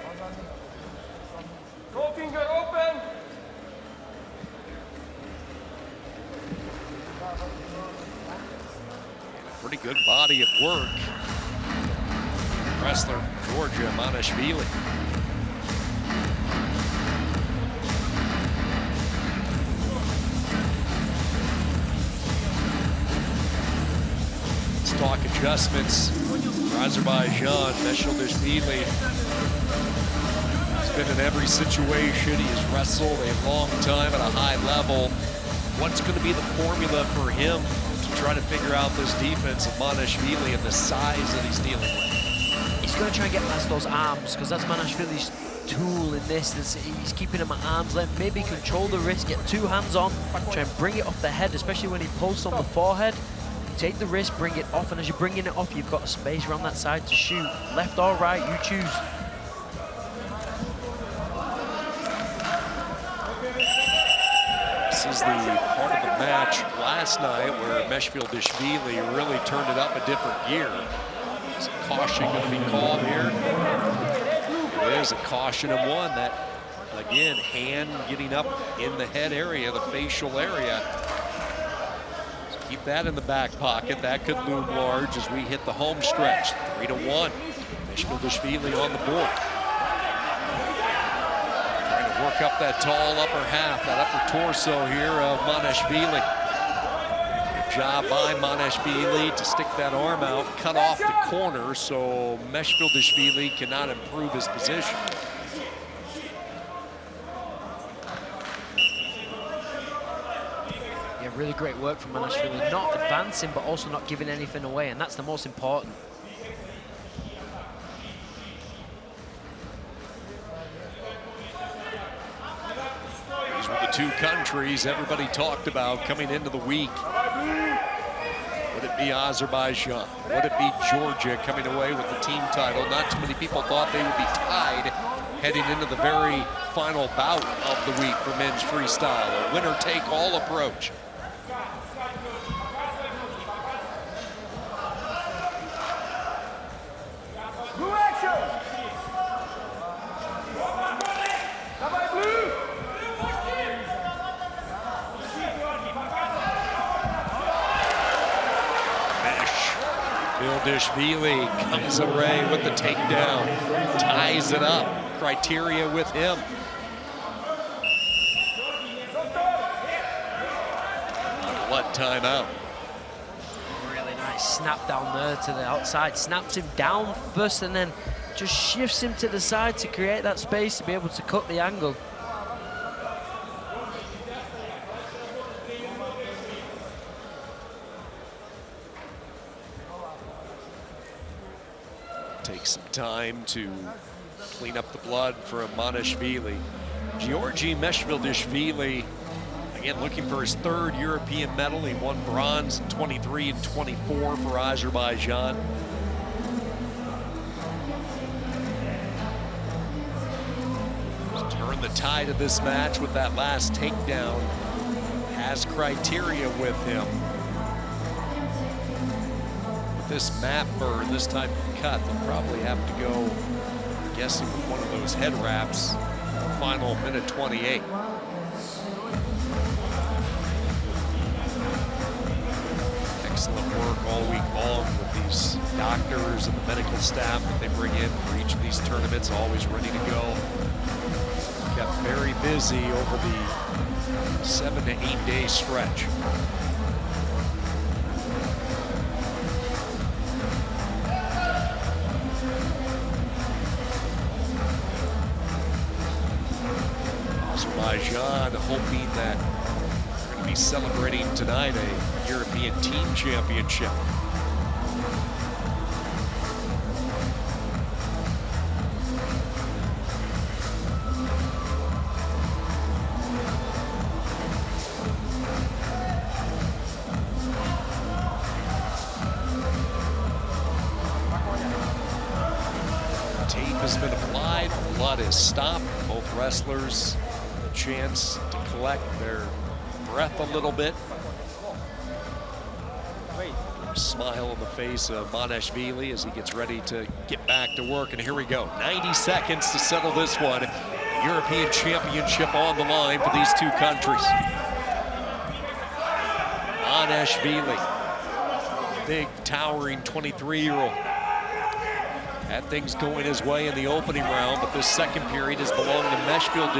Go finger open. Pretty good body of work. Wrestler from Georgia, Maneshvili. Let's talk adjustments for Azerbaijan. Meshfield has been in every situation. He has wrestled a long time at a high level. What's going to be the formula for him to try to figure out this defense of Maneshvili and the size that he's dealing with? He's going to try and get past those arms because that's Maneshvili's tool in this. He's keeping him at arm's length. Maybe control the wrist, get two hands on, try and bring it off the head, especially when he pulls on the forehead. Take the wrist, bring it off, and as you're bringing it off, you've got a space around that side to shoot. Left or right, you choose. This is the part of the match last night where Meshfield really turned it up a different gear. Is a caution going to be called here? It is a caution of one. That, again, hand getting up in the head area, the facial area. So keep that in the back pocket. That could loom large as we hit the home stretch. 3-1. Meshfield on the board. Work up that tall upper half, that upper torso here of Maneshvili. Good job by Maneshvili to stick that arm out, cut off the corner, so Meshfield cannot improve his position. Yeah, really great work from Maneshvili. Not advancing, but also not giving anything away, and that's the most important. The two countries everybody talked about coming into the week. Would it be Azerbaijan? Would it be Georgia coming away with the team title? Not too many people thought they would be tied heading into the very final bout of the week for men's freestyle. A winner-take-all approach. Blue action. Meshfield comes away with the takedown, ties it up. Criteria with him. Blood timeout. Really nice snap down there to the outside. Snaps him down first and then just shifts him to the side to create that space to be able to cut the angle. Take some time to clean up the blood from Maneshvili. Georgi Meshfield, again, looking for his third European medal. He won bronze in 23 and 24 for Azerbaijan. Turn the tide of this match with that last takedown has criteria with him. With this map or this type of cut, they'll probably have to go, I'm guessing, with one of those head wraps, the final minute 28. Excellent work all week long with these doctors and the medical staff that they bring in for each of these tournaments, always ready to go. Kept very busy over the 7 to 8 day stretch. Azerbaijan hoping that they're going to be celebrating tonight a European Team Championship. Tape has been applied, blood is stopped. Both wrestlers a chance to collect their breath a little bit. Smile on the face of Maneshvili as he gets ready to get back to work. And here we go, 90 seconds to settle this one. European Championship on the line for these two countries. Maneshvili, big, towering 23-year-old. Had things going his way in the opening round, but this second period has belonged to Meshfield.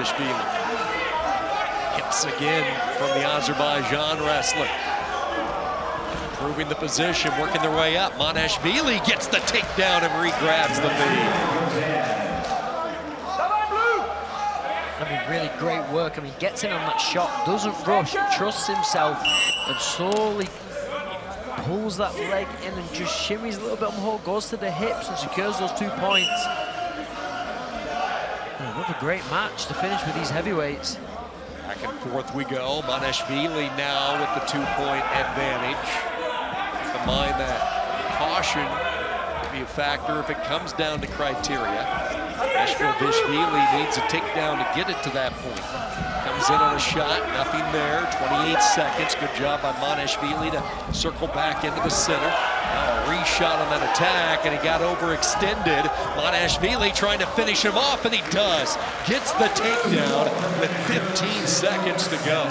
Hits again from the Azerbaijan wrestler. Improving the position, working their way up. Maneshvili gets the takedown and re-grabs the lead. I mean, really great work. I mean, gets in on that shot, doesn't rush, trusts himself, and slowly pulls that leg in and just shimmies a little bit on the hold, goes to the hips and secures those 2 points. And another great match to finish with these heavyweights. Back and forth we go. Maneshvili now with the 2-point advantage. Keep in mind that caution could be a factor if it comes down to criteria. Meshfield needs a takedown to get it to that point. Comes in on a shot, nothing there, 28 seconds. Good job by Maneshvili to circle back into the center. Now a re-shot on that attack, and he got overextended. Maneshvili trying to finish him off, and he does. Gets the takedown with 15 seconds to go.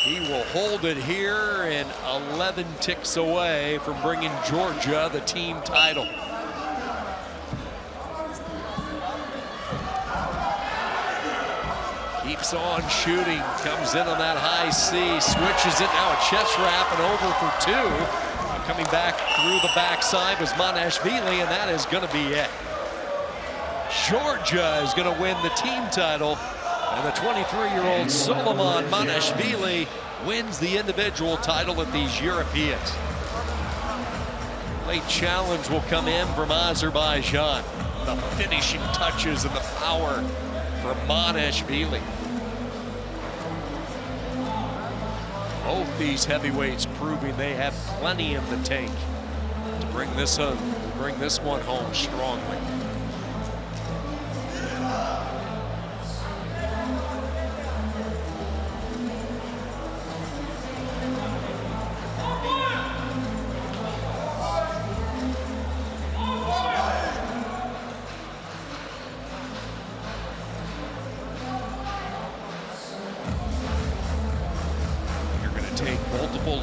He will hold it here, and 11 ticks away from bringing Georgia the team title. Keeps on shooting, comes in on that high C, switches it, now a chest wrap and over for 2. Coming back through the backside was Maneshvili, and that is gonna be it. Georgia is gonna win the team title, and the 23-year-old Solomon Maneshvili wins the individual title at these Europeans. Late challenge will come in from Azerbaijan. The finishing touches and the power for Maneshvili. Both these heavyweights proving they have plenty in the tank to bring this one home strongly.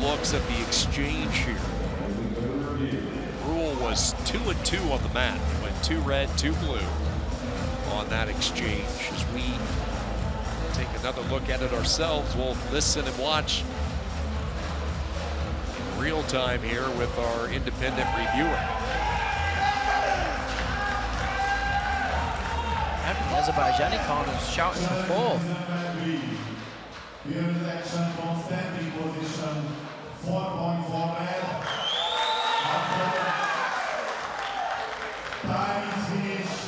Looks at the exchange here. Rule was 2-2 on the mat. Went 2 red, 2 blue on that exchange. As we take another look at it ourselves, we'll listen and watch in real time here with our independent reviewer. And the Azerbaijani corners shouting for 4. Here is action from standing position, 4.4 red. Time is finished.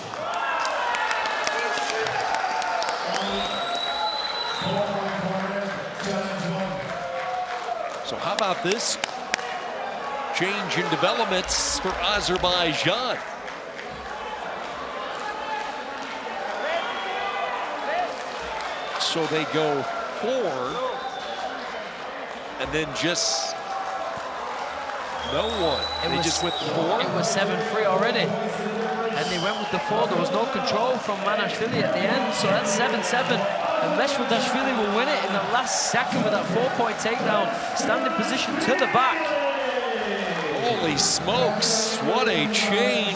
4.4 red, challenge 1. So how about this change in developments for Azerbaijan? So they go 4, and then just no one. They just went 4. It was 7-3 already. And they went with the 4. There was no control from Manashvili at the end, so that's 7-7. And Meshfield will win it in the last second with that 4-point takedown. Standing position to the back. Holy smokes, what a change.